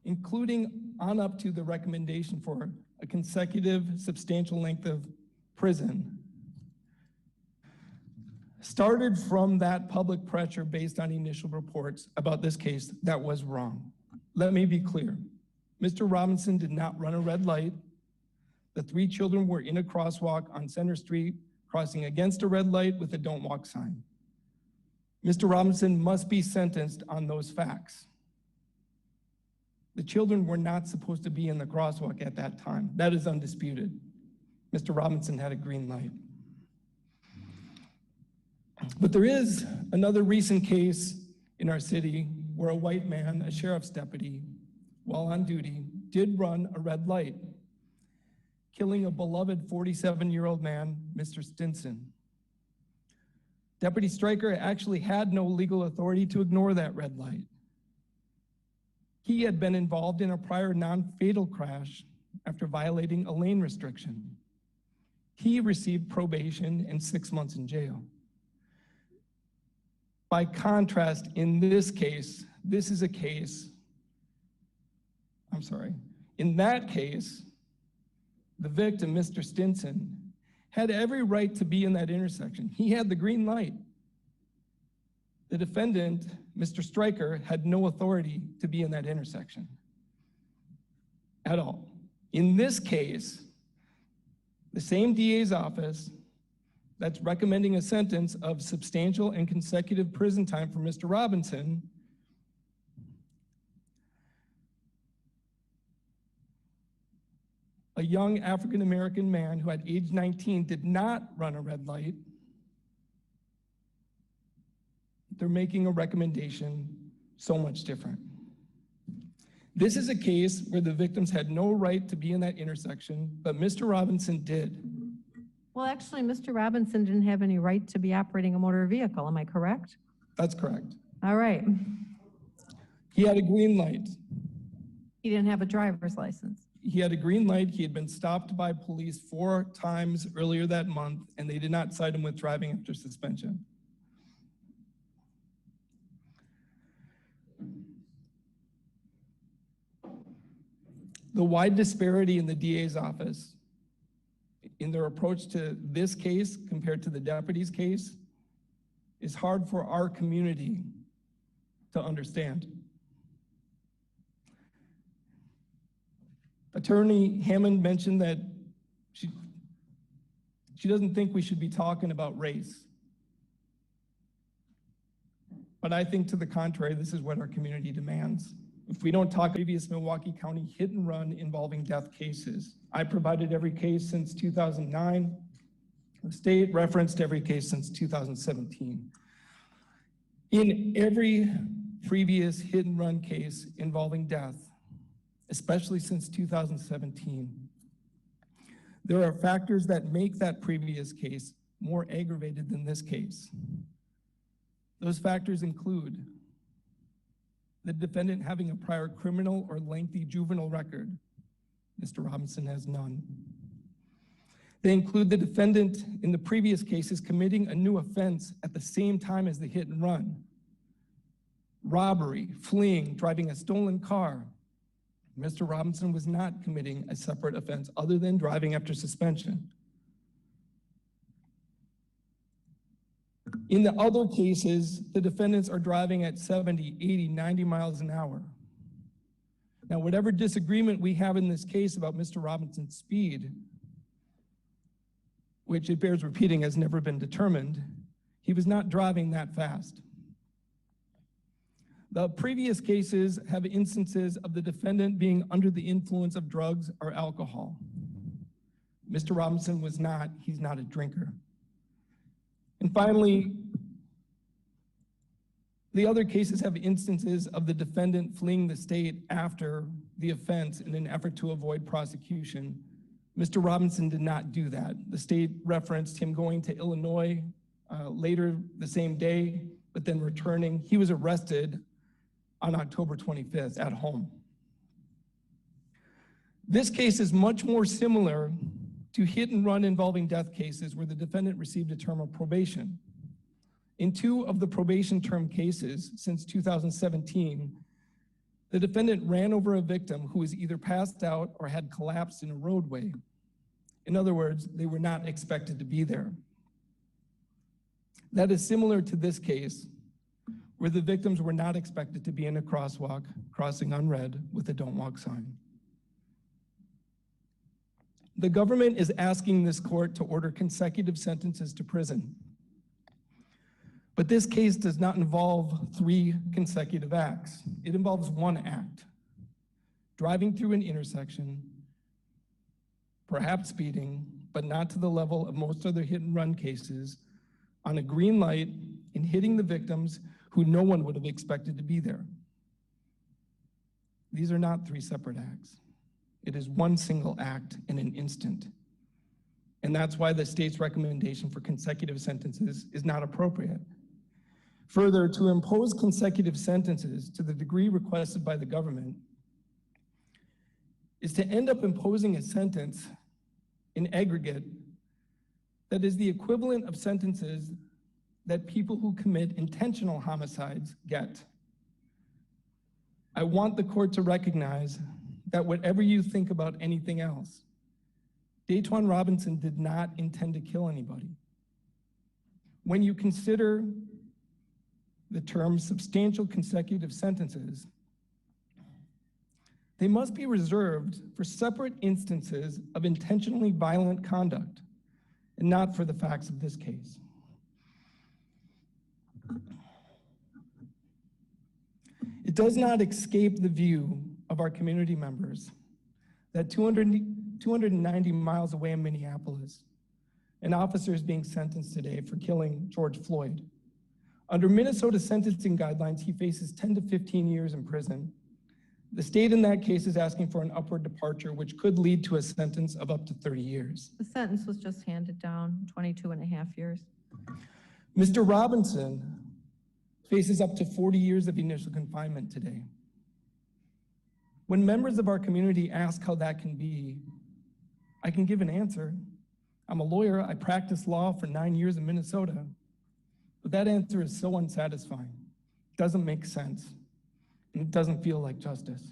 including on up to the recommendation for a consecutive substantial length of prison, started from that public pressure based on initial reports about this case that was wrong. Let me be clear. Mr. Robinson did not run a red light. The 3 children were in a crosswalk on Center Street, crossing against a red light with a don't walk sign. Mr. Robinson must be sentenced on those facts. The children were not supposed to be in the crosswalk at that time. That is undisputed. Mr. Robinson had a green light. But there is another recent case in our city where a white man, a sheriff's deputy, while on duty, did run a red light, killing a beloved 47-year-old man, Mr. Stinson. Deputy Stryker actually had no legal authority to ignore that red light. He had been involved in a prior non-fatal crash after violating a lane restriction. He received probation and 6 months in jail. By contrast, in this case, this is a case, in that case, the victim, Mr. Stinson, had every right to be in that intersection. He had the green light. The defendant, Mr. Stryker, had no authority to be in that intersection at all. In this case, the same DA's office that's recommending a sentence of substantial and consecutive prison time for Mr. Robinson a young African-American man who at age 19 did not run a red light. They're making a recommendation so much different. This is a case where the victims had no right to be in that intersection, but Mr. Robinson did. Well, actually, Mr. Robinson didn't have any right to be operating a motor vehicle, am I correct? That's correct. All right. He had a green light. He didn't have a driver's license. He had a green light. He had been stopped by police 4 times earlier that month, and they did not cite him with driving after suspension. The wide disparity in the DA's office in their approach to this case compared to the deputy's case is hard for our community to understand. Attorney Hammond mentioned that she doesn't think we should be talking about race. But I think to the contrary, this is what our community demands. If we don't talk previous Milwaukee County hit and run involving death cases, I provided every case since 2009. The state referenced every case since 2017. In every previous hit and run case involving death, especially since 2017, there are factors that make that previous case more aggravated than this case. Those factors include the defendant having a prior criminal or lengthy juvenile record. Mr. Robinson has none. They include the defendant in the previous cases committing a new offense at the same time as the hit and run. Robbery, fleeing, driving a stolen car. Mr. Robinson was not committing a separate offense other than driving after suspension. In the other cases, the defendants are driving at 70, 80, 90 miles an hour. Now, whatever disagreement we have in this case about Mr. Robinson's speed, which it bears repeating has never been determined, he was not driving that fast. The previous cases have instances of the defendant being under the influence of drugs or alcohol. Mr. Robinson was not, he's not a drinker. And finally, the other cases have instances of the defendant fleeing the state after the offense in an effort to avoid prosecution. Mr. Robinson did not do that. The state referenced him going to Illinois later the same day, but then returning. He was arrested on October 25th at home. This case is much more similar to hit and run involving death cases where the defendant received a term of probation. In 2 of the probation term cases since 2017, the defendant ran over a victim who was either passed out or had collapsed in a roadway. In other words, they were not expected to be there. That is similar to this case, where the victims were not expected to be in a crosswalk, crossing unread with a "Don't Walk" sign. The government is asking this court to order consecutive sentences to prison. But this case does not involve 3 consecutive acts. It involves 1 act: driving through an intersection, perhaps speeding, but not to the level of most other hit and run cases, on a green light and hitting the victims who no one would have expected to be there. These are not 3 separate acts. It is 1 single act in an instant. And that's why the state's recommendation for consecutive sentences is not appropriate. Further, to impose consecutive sentences to the degree requested by the government is to end up imposing a sentence in aggregate that is the equivalent of sentences that people who commit intentional homicides get. I want the court to recognize that whatever you think about anything else, Daetwan Robinson did not intend to kill anybody. When you consider the term substantial consecutive sentences, they must be reserved for separate instances of intentionally violent conduct and not for the facts of this case. It does not escape the view of our community members that 290 miles away in Minneapolis, an officer is being sentenced today for killing George Floyd. Under Minnesota sentencing guidelines, he faces 10 to 15 years in prison. The state in that case is asking for an upward departure, which could lead to a sentence of up to 30 years. The sentence was just handed down, 22.5 years. Mr. Robinson faces up to 40 years of initial confinement today. When members of our community ask how that can be, I can give an answer. I'm a lawyer. I practiced law for 9 years in Minnesota. But that answer is so unsatisfying. It doesn't make sense. And it doesn't feel like justice.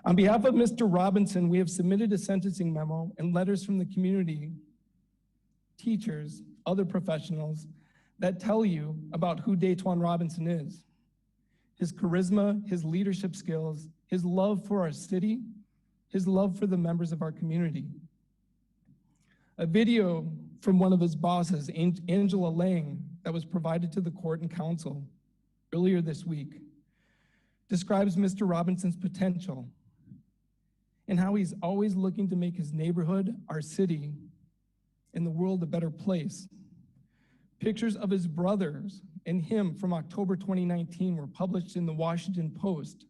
On behalf of Mr. Robinson, we have submitted a sentencing memo and letters from the community, teachers, other professionals that tell you about who Daetwan Robinson is. His charisma, his leadership skills, his love for our city, his love for the members of our community. A video from one of his bosses, Angela Lang, that was provided to the court and council earlier this week, describes Mr. Robinson's potential and how he's always looking to make his neighborhood, our city, and the world a better place. Pictures of his brothers and him from October 2019 were published in the Washington Post.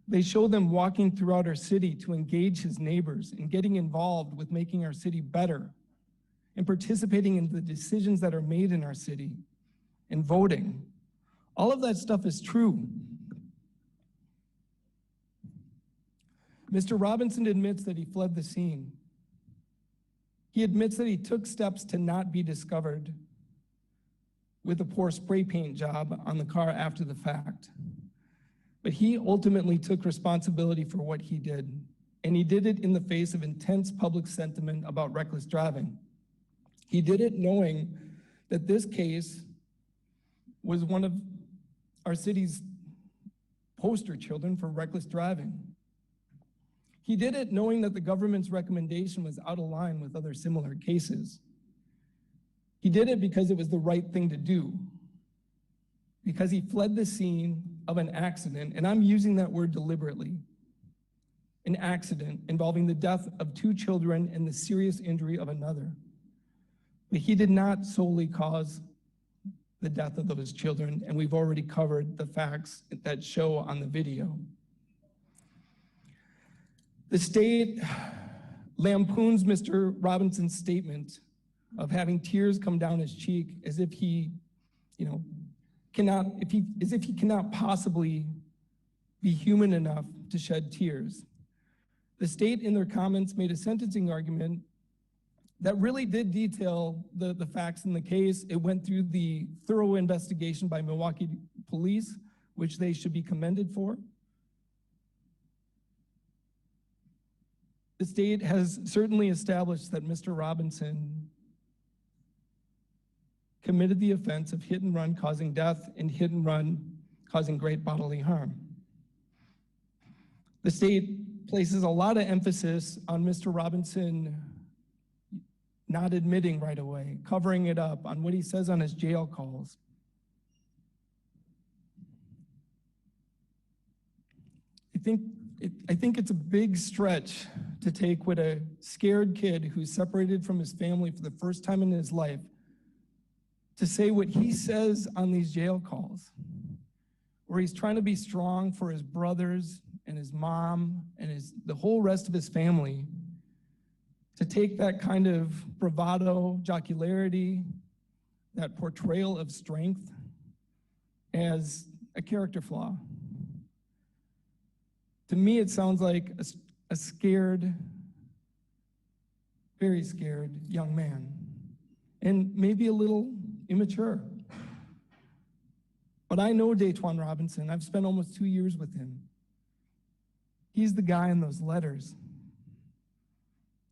They show them walking throughout our city to engage his neighbors and getting involved with making our city better and participating in the decisions that are made in our city and voting. All of that stuff is true. Mr. Robinson admits that he fled the scene. He admits that he took steps to not be discovered with a poor spray paint job on the car after the fact. But he ultimately took responsibility for what he did, and he did it in the face of intense public sentiment about reckless driving. He did it knowing that this case was one of our city's poster children for reckless driving. He did it knowing that the government's recommendation was out of line with other similar cases. He did it because it was the right thing to do, because he fled the scene of an accident, and I'm using that word deliberately, an accident involving the death of 2 children and the serious injury of another. But he did not solely cause the death of those children, and we've already covered the facts that show on the video. The state lampoons Mr. Robinson's statement of having tears come down his cheek as if he, cannot possibly be human enough to shed tears. The state, in their comments, made a sentencing argument that really did detail the facts in the case. It went through the thorough investigation by Milwaukee police, which they should be commended for. The state has certainly established that Mr. Robinson committed the offense of hit and run causing death and hit and run causing great bodily harm. The state places a lot of emphasis on Mr. Robinson not admitting right away, covering it up, on what he says on his jail calls. I think it's a big stretch to take what a scared kid who's separated from his family for the first time in his life to say what he says on these jail calls, where he's trying to be strong for his brothers and his mom and the whole rest of his family, to take that kind of bravado, jocularity, that portrayal of strength as a character flaw. To me, it sounds like a scared, very scared young man, and maybe a little immature. But I know Daetwan Robinson. I've spent almost 2 years with him. He's the guy in those letters.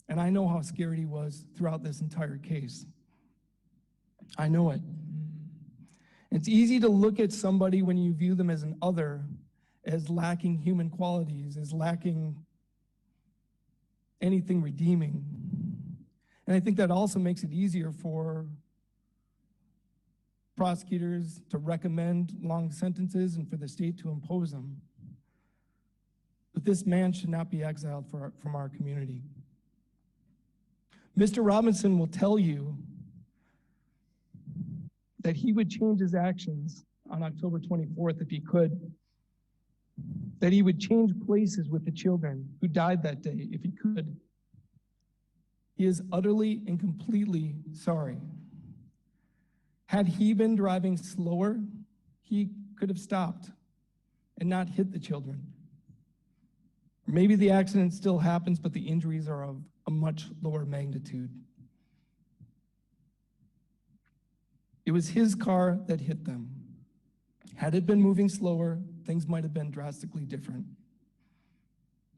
And I know how scared he was throughout this entire case. I know it. It's easy to look at somebody when you view them as an other, as lacking human qualities, as lacking anything redeeming. And I think that also makes it easier for prosecutors to recommend long sentences and for the state to impose them. But this man should not be exiled from our community. Mr. Robinson will tell you that he would change his actions on October 24th if he could. that he would change places with the children who died that day if he could. He is utterly and completely sorry. Had he been driving slower, he could have stopped and not hit the children. Maybe the accident still happens, but the injuries are of a much lower magnitude. It was his car that hit them. Had it been moving slower, things might have been drastically different.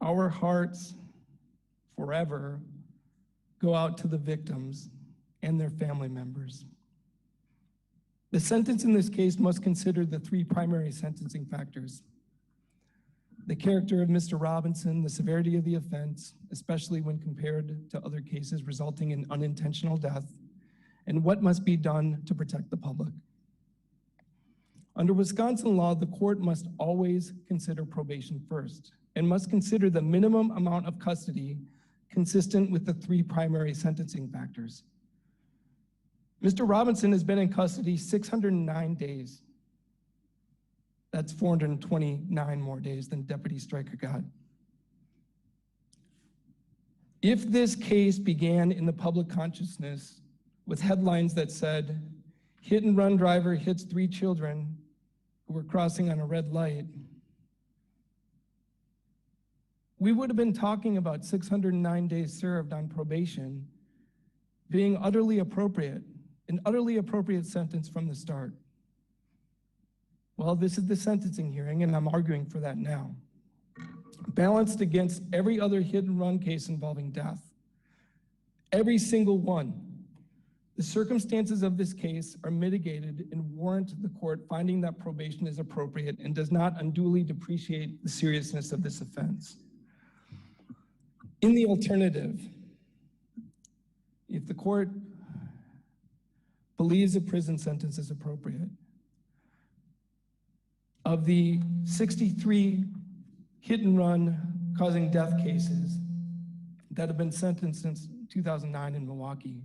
Our hearts forever go out to the victims and their family members. The sentence in this case must consider the three primary sentencing factors: the character of Mr. Robinson, the severity of the offense, especially when compared to other cases resulting in unintentional death, and what must be done to protect the public. Under Wisconsin law, the court must always consider probation first and must consider the minimum amount of custody consistent with the three primary sentencing factors. Mr. Robinson has been in custody 609 days. That's 429 more days than Deputy Stryker got. If this case began in the public consciousness with headlines that said, "Hit and run driver hits 3 children who were crossing on a red light," we would have been talking about 609 days served on probation being utterly appropriate, an utterly appropriate sentence from the start. Well, this is the sentencing hearing, and I'm arguing for that now. Balanced against every other hit and run case involving death, every single one, the circumstances of this case are mitigated and warrant the court finding that probation is appropriate and does not unduly depreciate the seriousness of this offense. In the alternative, if the court believes a prison sentence is appropriate, of the 63 hit and run causing death cases that have been sentenced since 2009 in Milwaukee,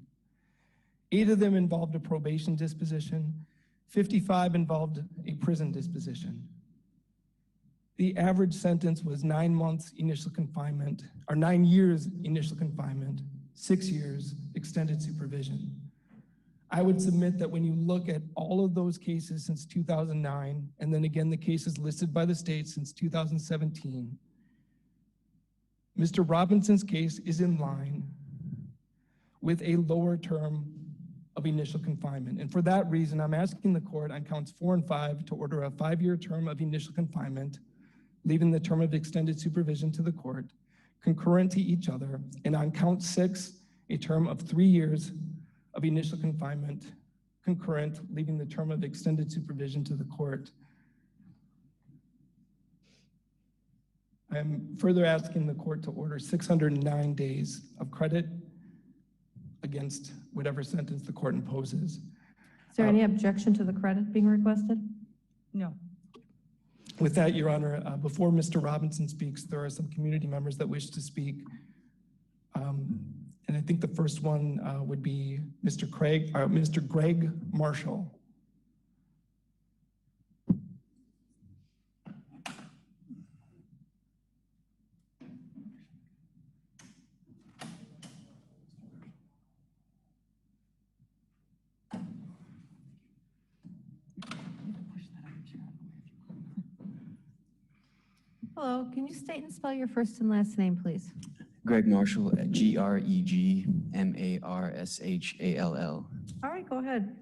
8 of them involved a probation disposition, 55 involved a prison disposition. The average sentence was 9 months initial confinement, or 9 years initial confinement, 6 years extended supervision. I would submit that when you look at all of those cases since 2009, and then again the cases listed by the state since 2017, Mr. Robinson's case is in line with a lower term of initial confinement. And for that reason, I'm asking the court on counts 4 and 5 to order a 5-year term of initial confinement, leaving the term of extended supervision to the court, concurrent to each other, and on count 6, a term of 3 years of initial confinement, concurrent, leaving the term of extended supervision to the court. I am further asking the court to order 609 days of credit against whatever sentence the court imposes. Is there any objection to the credit being requested? No. With that, Your Honor, before Mr. Robinson speaks, there are some community members that wish to speak. And I think the first one would be Mr. Greg Marshall. Hello, can you state and spell your first and last name, please? Greg Marshall, Gregmarshall. All right, go ahead.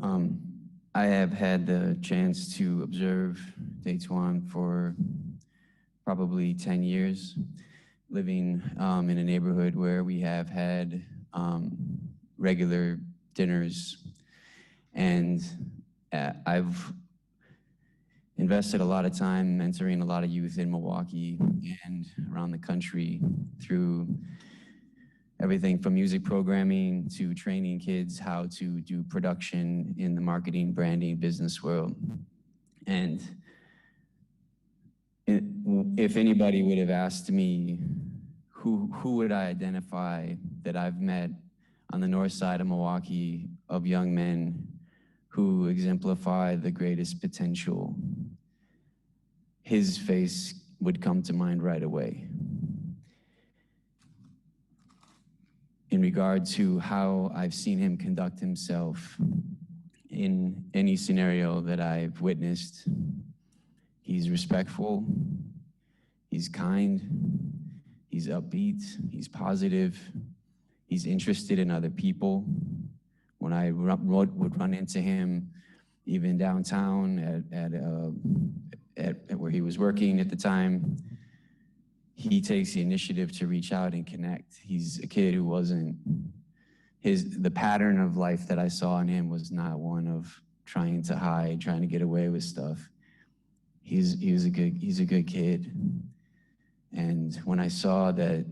I have had the chance to observe Daetwan for probably 10 years, living in a neighborhood where we have had regular dinners, and I've invested a lot of time mentoring a lot of youth in Milwaukee and around the country through everything from music programming to training kids how to do production in the marketing, branding, business world. And if anybody would have asked me who would I identify that I've met on the north side of Milwaukee of young men who exemplify the greatest potential, his face would come to mind right away. In regard to how I've seen him conduct himself in any scenario that I've witnessed, he's respectful, he's kind, he's upbeat, he's positive, he's interested in other people. When I would run into him, even downtown at where he was working at the time, he takes the initiative to reach out and connect. He's a kid who wasn't, the pattern of life that I saw in him was not one of trying to hide, trying to get away with stuff. He's a good kid. And when I saw that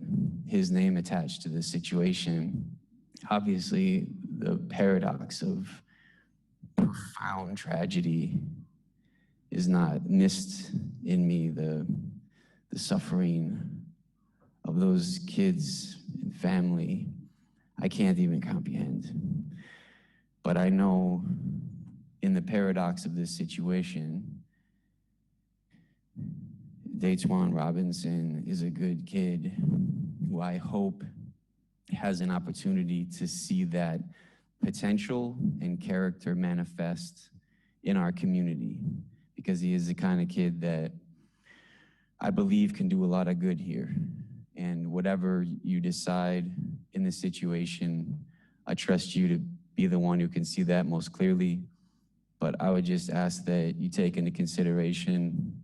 his name attached to this situation, obviously the paradox of profound tragedy is not missed in me, the suffering of those kids and family, I can't even comprehend. But I know in the paradox of this situation, Daetwan Robinson is a good kid who I hope has an opportunity to see that potential and character manifest in our community, because he is the kind of kid that I believe can do a lot of good here. And whatever you decide in this situation, I trust you to be the one who can see that most clearly. But I would just ask that you take into consideration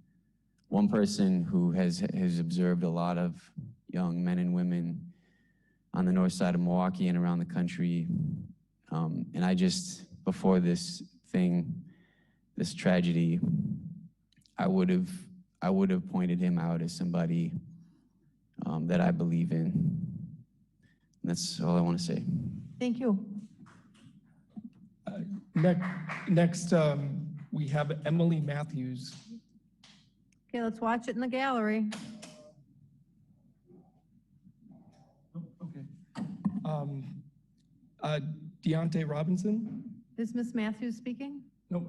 one person who has observed a lot of young men and women on the north side of Milwaukee and around the country. And I just, before this tragedy, I would have pointed him out as somebody that I believe in. And that's all I want to say. Thank you. Next, we have Emily Matthews. Okay, let's watch it in the gallery. Okay. Deontay Robinson? Is Ms. Matthews speaking? No,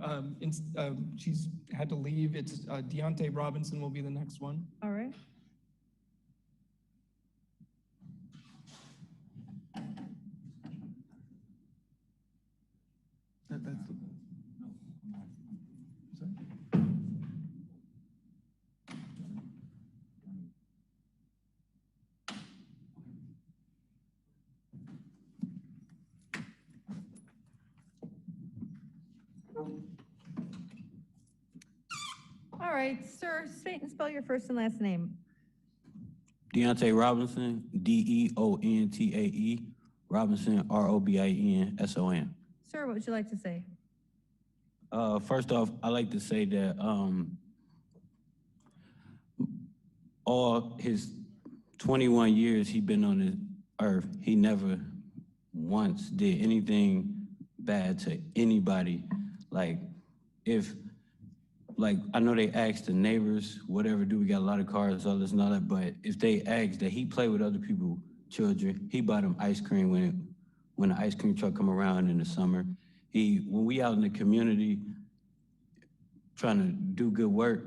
she's had to leave. It's Deontay Robinson will be the next one. All right. That's the, sorry? All right, sir, state and spell your first and last name. Deontay Robinson, Deontae, Robinson, Robinson. Sir, what would you like to say? First off, I like to say that all his 21 years he been on this earth, he never once did anything bad to anybody. Like, I know they asked the neighbors, whatever, do we got a lot of cars, all this and all that, but if they asked that he play with other people's children, he bought them ice cream when the ice cream truck come around in the summer. When we out in the community trying to do good work,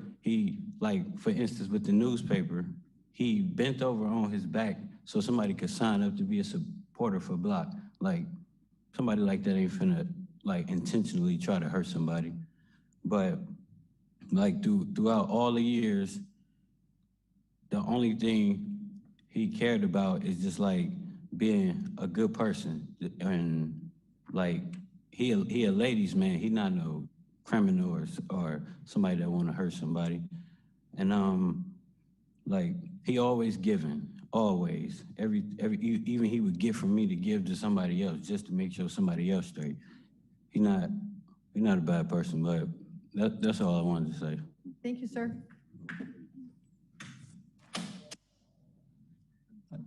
like, for instance, with the newspaper, he bent over on his back so somebody could sign up to be a supporter for Block. Like, somebody like that ain't finna, like, intentionally try to hurt somebody. But, like, throughout all the years, the only thing he cared about is just, like, being a good person. And, like, he a ladies' man. He not no criminal or somebody that want to hurt somebody. And, like, he always giving, always. Even he would get from me to give to somebody else just to make sure somebody else straight. He not a bad person, but that's all I wanted to say. Thank you, sir.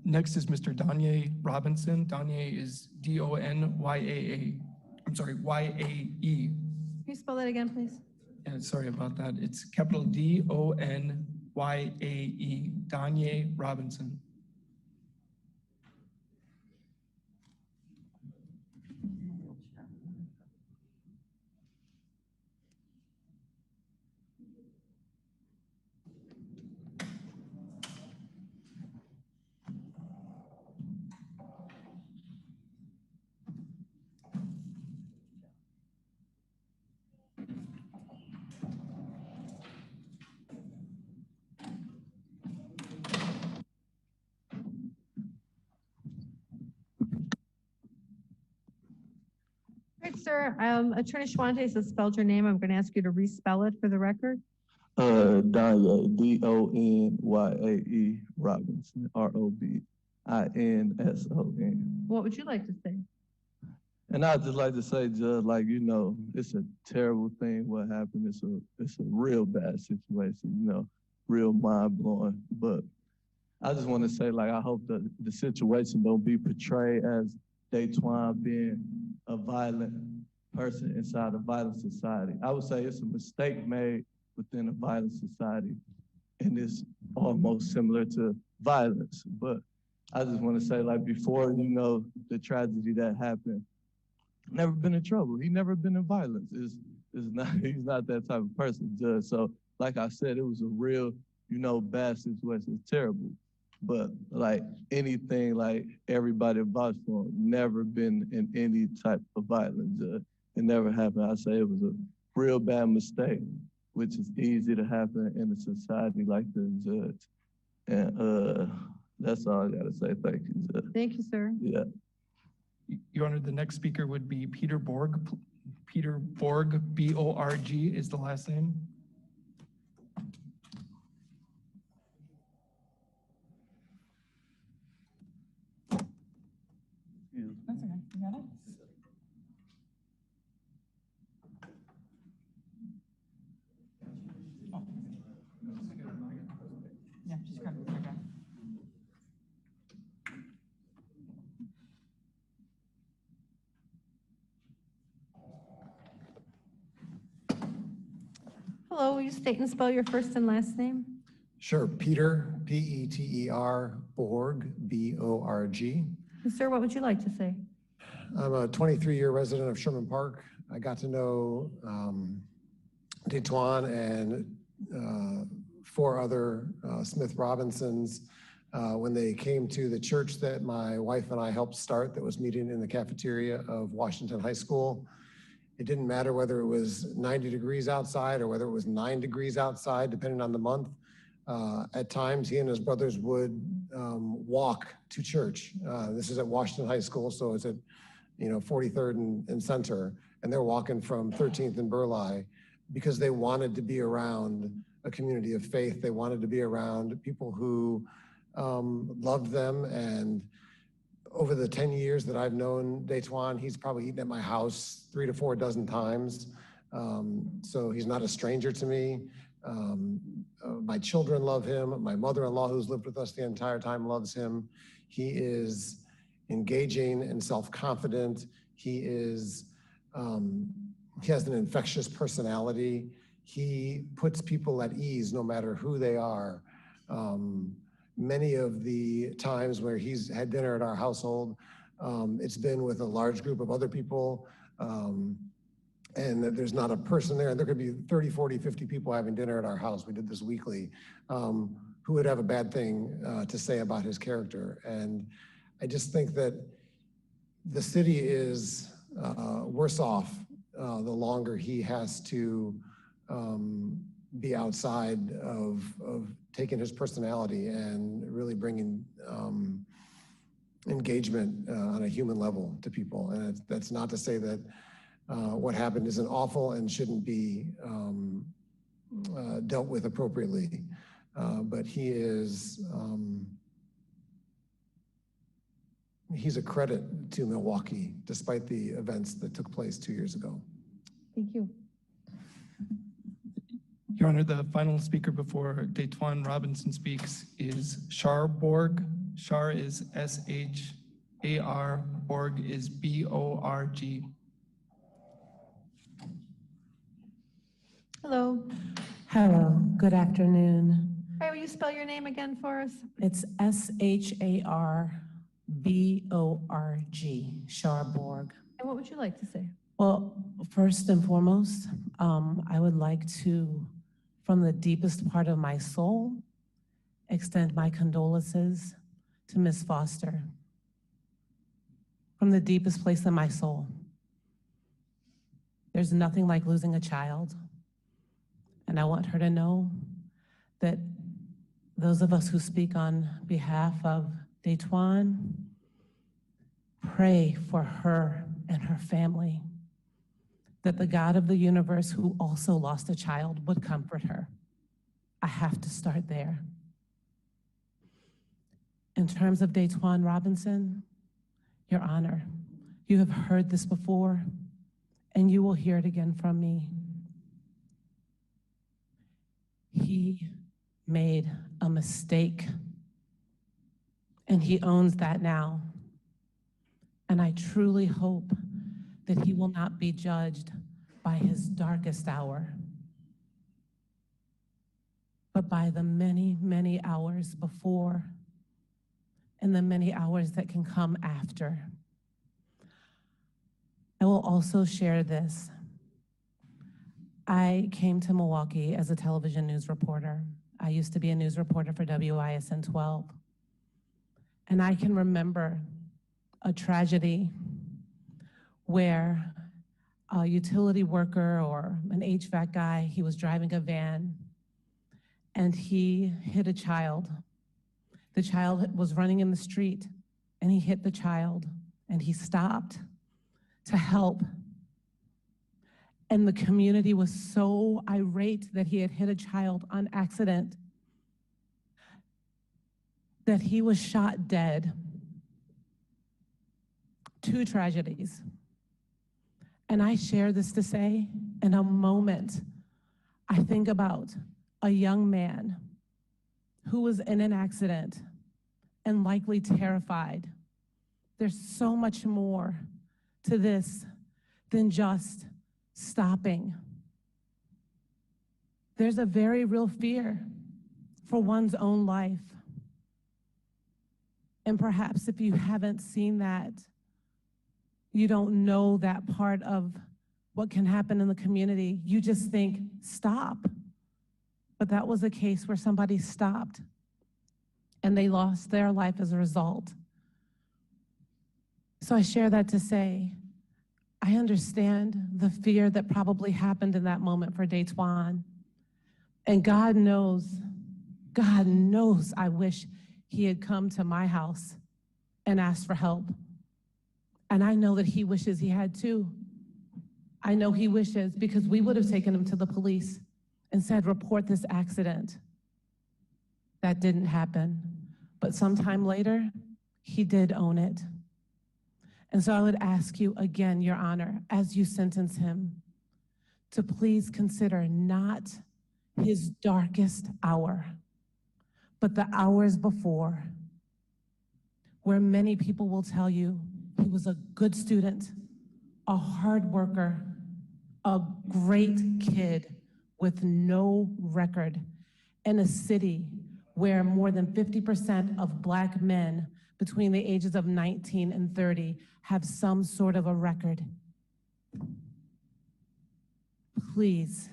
Next is Mr. Daetwan Robinson. Daetwan is D-O-N-Y-A-A. I'm sorry, Y-A-E. Can you spell that again, please? And sorry about that. It's capital D-O-N-Y-A-E. Daetwan Robinson. sir. Attorney Schwantes has spelled your name. I'm going to ask you to respell it for the record. Danya, Donyae Robinson, Robinson. What would you like to say? And I'd just like to say, Judge, like, you know, it's a terrible thing what happened. It's a real bad situation, you know, real mind blowing. But I just want to say, like, I hope that the situation don't be portrayed as Daetwan being a violent person inside a violent society. I would say it's a mistake made within a violent society, and it's almost similar to violence. But I just want to say, like, before, you know, the tragedy that happened, never been in trouble. He never been in violence. He's not that type of person, Judge. So, like I said, it was a real, you know, bad situation. It's terrible. But like anything, like everybody vouched for him, never been in any type of violence, Judge. It never happened. I say it was a real bad mistake, which is easy to happen in a society like this, Judge. And that's all I gotta say. Thank you, Judge. Thank you, sir. Yeah. Your Honor, the next speaker would be Peter Borg. Peter Borg, B-O-R-G is the last name. That's okay. You got it? Oh. Yeah, just grab it. Okay. Hello, will you state and spell your first and last name? Sure. Peter, P-E-T-E-R, Borg, B-O-R-G. And sir, what would you like to say? I'm a 23-year resident of Sherman Park. I got to know Daetwan and 4 other Smith Robinsons when they came to the church that my wife and I helped start that was meeting in the cafeteria of Washington High School. It didn't matter whether it was 90 degrees outside or whether it was 9 degrees outside, depending on the month. At times, he and his brothers would walk to church. This is at Washington High School, so it's at 43rd and Center, and they're walking from 13th and Burleigh because they wanted to be around a community of faith. They wanted to be around people who loved them. And over the 10 years that I've known Daetwan, he's probably eaten at my house 3 to 4 dozen times. So he's not a stranger to me. My children love him. My mother-in-law, who's lived with us the entire time, loves him. He is engaging and self-confident. He has an infectious personality. He puts people at ease no matter who they are. Many of the times where he's had dinner at our household, it's been with a large group of other people. And there's not a person there. There could be 30, 40, 50 people having dinner at our house. We did this weekly, who would have a bad thing to say about his character. And I just think that the city is worse off the longer he has to be outside of taking his personality and really bringing engagement on a human level to people. And that's not to say that what happened isn't awful and shouldn't be dealt with appropriately. But he is, he's a credit to Milwaukee, despite the events that took place 2 years ago. Thank you. Your Honor, the final speaker before Daetwan Robinson speaks is Shar Borg. Shar is S-H-A-R, Borg is B-O-R-G. Hello. Hello, good afternoon. All right, will you spell your name again for us? It's S-H-A-R-B-O-R-G, Sharborg. And what would you like to say? Well, first and foremost, I would like to, from the deepest part of my soul, extend my condolences to Ms. Foster. From the deepest place in my soul. There's nothing like losing a child. And I want her to know that those of us who speak on behalf of Daetwan, pray for her and her family. that the God of the universe, who also lost a child, would comfort her. I have to start there. In terms of Daetwan Robinson, Your Honor, you have heard this before, and you will hear it again from me. He made a mistake, and he owns that now. And I truly hope that he will not be judged by his darkest hour, but by the many, many hours before and the many hours that can come after. I will also share this. I came to Milwaukee as a television news reporter. I used to be a news reporter for WISN 12. And I can remember a tragedy where a utility worker or an HVAC guy, he was driving a van and he hit a child. The child was running in the street and he hit the child and he stopped to help. And the community was so irate that he had hit a child on accident that he was shot dead. Two tragedies. And I share this to say, in a moment, I think about a young man who was in an accident and likely terrified. There's so much more to this than just stopping. There's a very real fear for one's own life. And perhaps if you haven't seen that, you don't know that part of what can happen in the community. You just think, stop. But that was a case where somebody stopped and they lost their life as a result. So I share that to say, I understand the fear that probably happened in that moment for Daetwan. And God knows I wish he had come to my house and asked for help. And I know that he wishes he had too. I know he wishes, because we would have taken him to the police and said, report this accident. That didn't happen. But sometime later, he did own it. And so I would ask you again, Your Honor, as you sentence him, to please consider not his darkest hour, but the hours before, where many people will tell you he was a good student, a hard worker, a great kid with no record in a city where more than 50% of Black men between the ages of 19 and 30 have some sort of a record. Please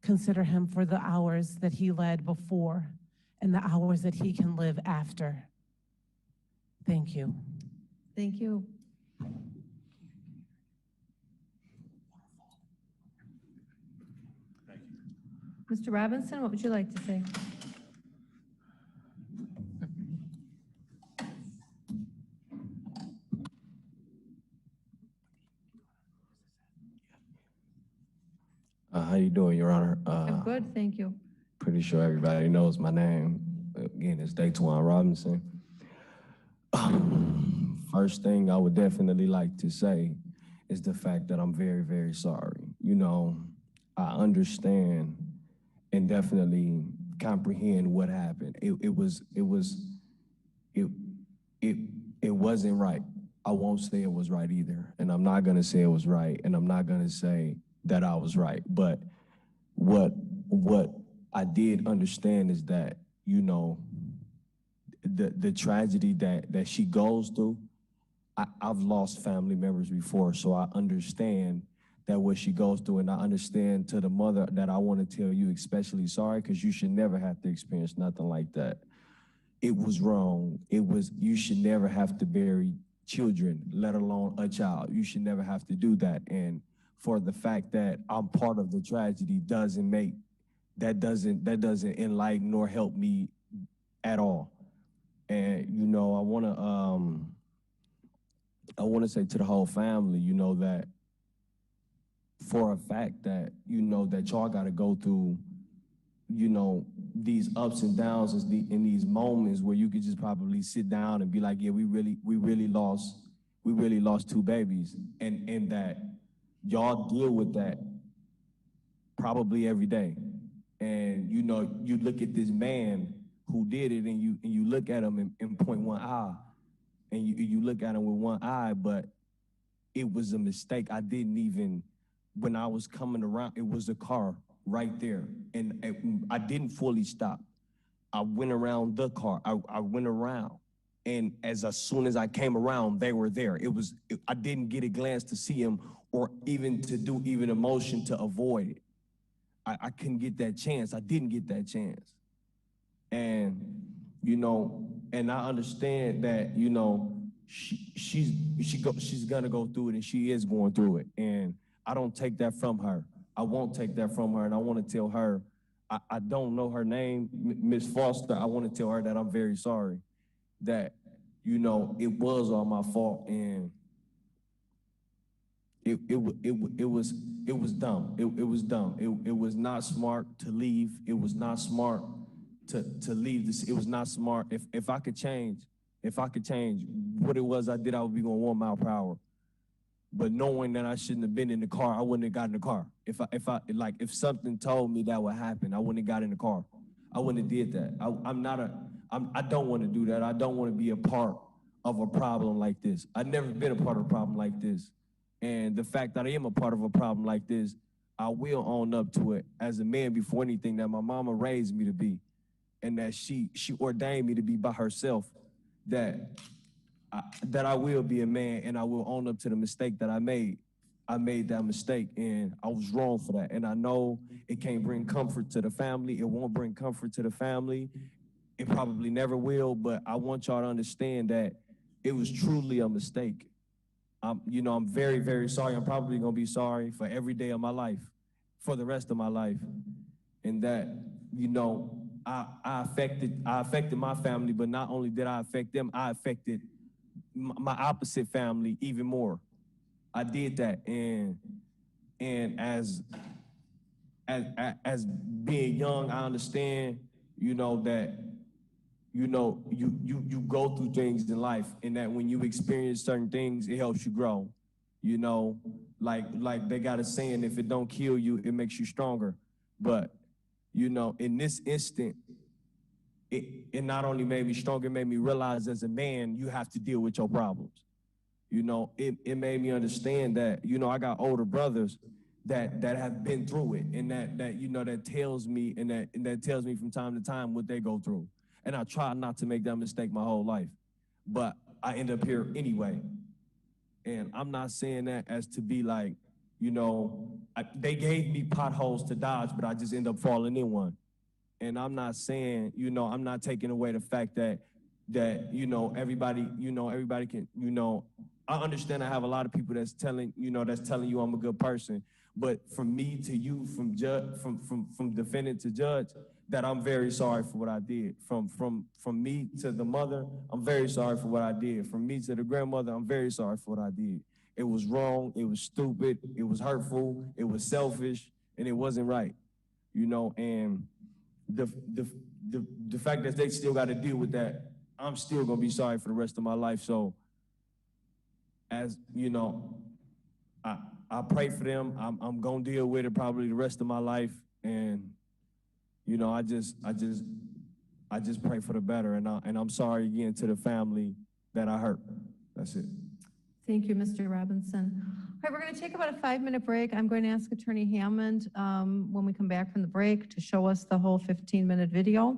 consider him for the hours that he led before and the hours that he can live after. Thank you. Thank you. Mr. Robinson, what would you like to say? How you doing, Your Honor? I'm good, thank you. Pretty sure everybody knows my name. Again, it's Daetwan Robinson. First thing I would definitely like to say is the fact that I'm very, very sorry. You know, I understand and definitely comprehend what happened. It wasn't right. I won't say it was right either, and I'm not gonna say it was right, and I'm not gonna say that I was right. But what I did understand is that, you know, the tragedy that she goes through, I've lost family members before, so I understand that what she goes through, and I understand to the mother that I want to tell you especially sorry, because you should never have to experience nothing like that. It was wrong. You should never have to bury children, let alone a child. You should never have to do that. And for the fact that I'm part of the tragedy doesn't enlighten nor help me at all. And, you know, I want to say to the whole family, you know, that for a fact that, you know, that y'all got to go through, you know, these ups and downs in these moments where you could just probably sit down and be like, yeah, we really lost 2 babies, and that y'all deal with that probably every day. And, you know, you look at this man who did it, and you look at him and point one eye, and you look at him with one eye, but it was a mistake. I didn't even, when I was coming around, it was a car right there, and I didn't fully stop. I went around the car. I went around, and as soon as I came around, they were there. I didn't get a glance to see him or even to do even a motion to avoid it. I couldn't get that chance. I didn't get that chance. And, you know, and I understand that, you know, she's gonna go through it, and she is going through it. And I don't take that from her. I won't take that from her. And I want to tell her, I don't know her name, Miss Foster. I want to tell her that I'm very sorry, that, you know, it was all my fault, and it was dumb. It was dumb. It was not smart to leave. It was not smart to leave this. It was not smart. If I could change what it was I did, I would be going 1 mile per hour. But knowing that I shouldn't have been in the car, I wouldn't have got in the car. If something told me that would happen, I wouldn't have got in the car. I wouldn't have did that. I don't want to do that. I don't want to be a part of a problem like this. I've never been a part of a problem like this. And the fact that I am a part of a problem like this, I will own up to it as a man before anything that my mama raised me to be, and that she ordained me to be by herself, that I will be a man, and I will own up to the mistake that I made. I made that mistake, and I was wrong for that. And I know it can't bring comfort to the family. It won't bring comfort to the family. It probably never will, but I want y'all to understand that it was truly a mistake. You know, I'm very, very sorry. I'm probably gonna be sorry for every day of my life, for the rest of my life. And that, you know, I affected my family, but not only did I affect them, I affected my opposite family even more. I did that, and as being young, I understand, you know, that, you know, you go through things in life, and that when you experience certain things, it helps you grow. You know, like they got a saying, if it don't kill you, it makes you stronger. But, you know, in this instant, it not only made me stronger, it made me realize as a man, you have to deal with your problems. You know, it made me understand that, you know, I got older brothers that have been through it, and that you know, that tells me, and that tells me from time to time what they go through. And I try not to make that mistake my whole life, but I end up here anyway. And I'm not saying that as to be like, you know, they gave me potholes to dodge, but I just end up falling in one. And I'm not saying, you know, I'm not taking away the fact that, you know, everybody can, you know, I understand I have a lot of people that's telling you I'm a good person, but from me to you, from defendant to judge, that I'm very sorry for what I did. From me to the mother, I'm very sorry for what I did. From me to the grandmother, I'm very sorry for what I did. It was wrong, it was stupid, it was hurtful, it was selfish, and it wasn't right. You know, and the fact that they still got to deal with that, I'm still gonna be sorry for the rest of my life. So, as you know, I pray for them. I'm gonna deal with it probably the rest of my life, and you know, I just pray for the better, and I'm sorry again to the family that I hurt. That's it. Thank you, Mr. Robinson. All right, we're going to take about a 5-minute break. I'm going to ask Attorney Hammond when we come back from the break to show us the whole 15-minute video.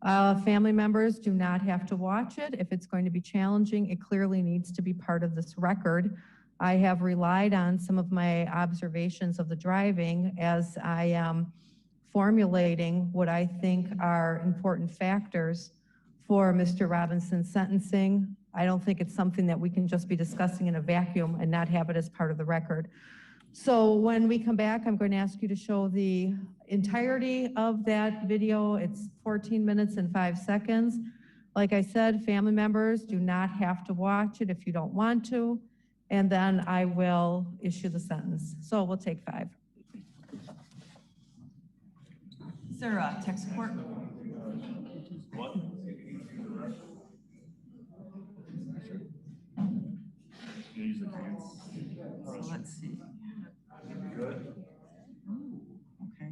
Family members do not have to watch it. If it's going to be challenging, it clearly needs to be part of this record. I have relied on some of my observations of the driving as I am formulating what I think are important factors for Mr. Robinson's sentencing. I don't think it's something that we can just be discussing in a vacuum and not have it as part of the record. So when we come back, I'm going to ask you to show the entirety of that video. It's 14 minutes and 5 seconds. Like I said, family members do not have to watch it if you don't want to. And then I will issue the sentence. So we'll take 5. Is there a tech support? So let's see. Okay.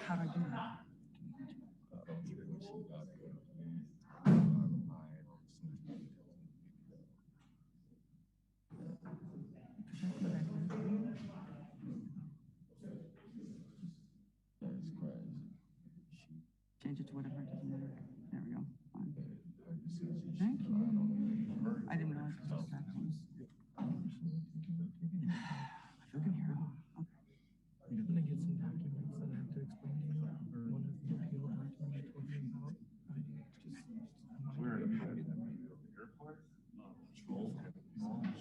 How do I do that? Change it to whatever, it doesn't matter. There we go. Fine. Thank you. I didn't realize it was that close. I can hear him. Okay. You're gonna get some documents that I have to explain to you, or one of the appeal documents I told you about. Where are you at? Airport? Control? Cool.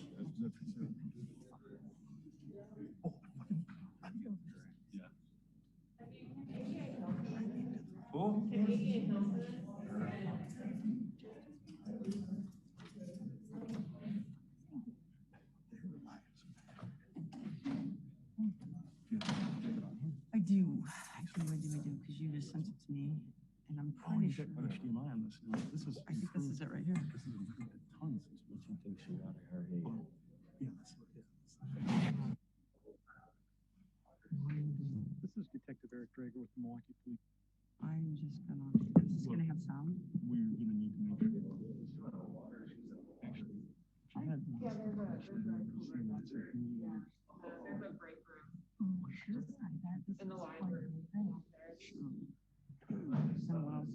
I do. Actually, I do, because you just sent it to me, and I'm pretty sure. HDMI on this. This is. I think this is it right here. This is improved a ton since what you think she got her head. Yeah, that's what it is. This is Detective Eric Drager with the Milwaukee Police. I'm just gonna, is this gonna have sound? We're gonna need to make sure. Actually, I had. In the line. Someone else.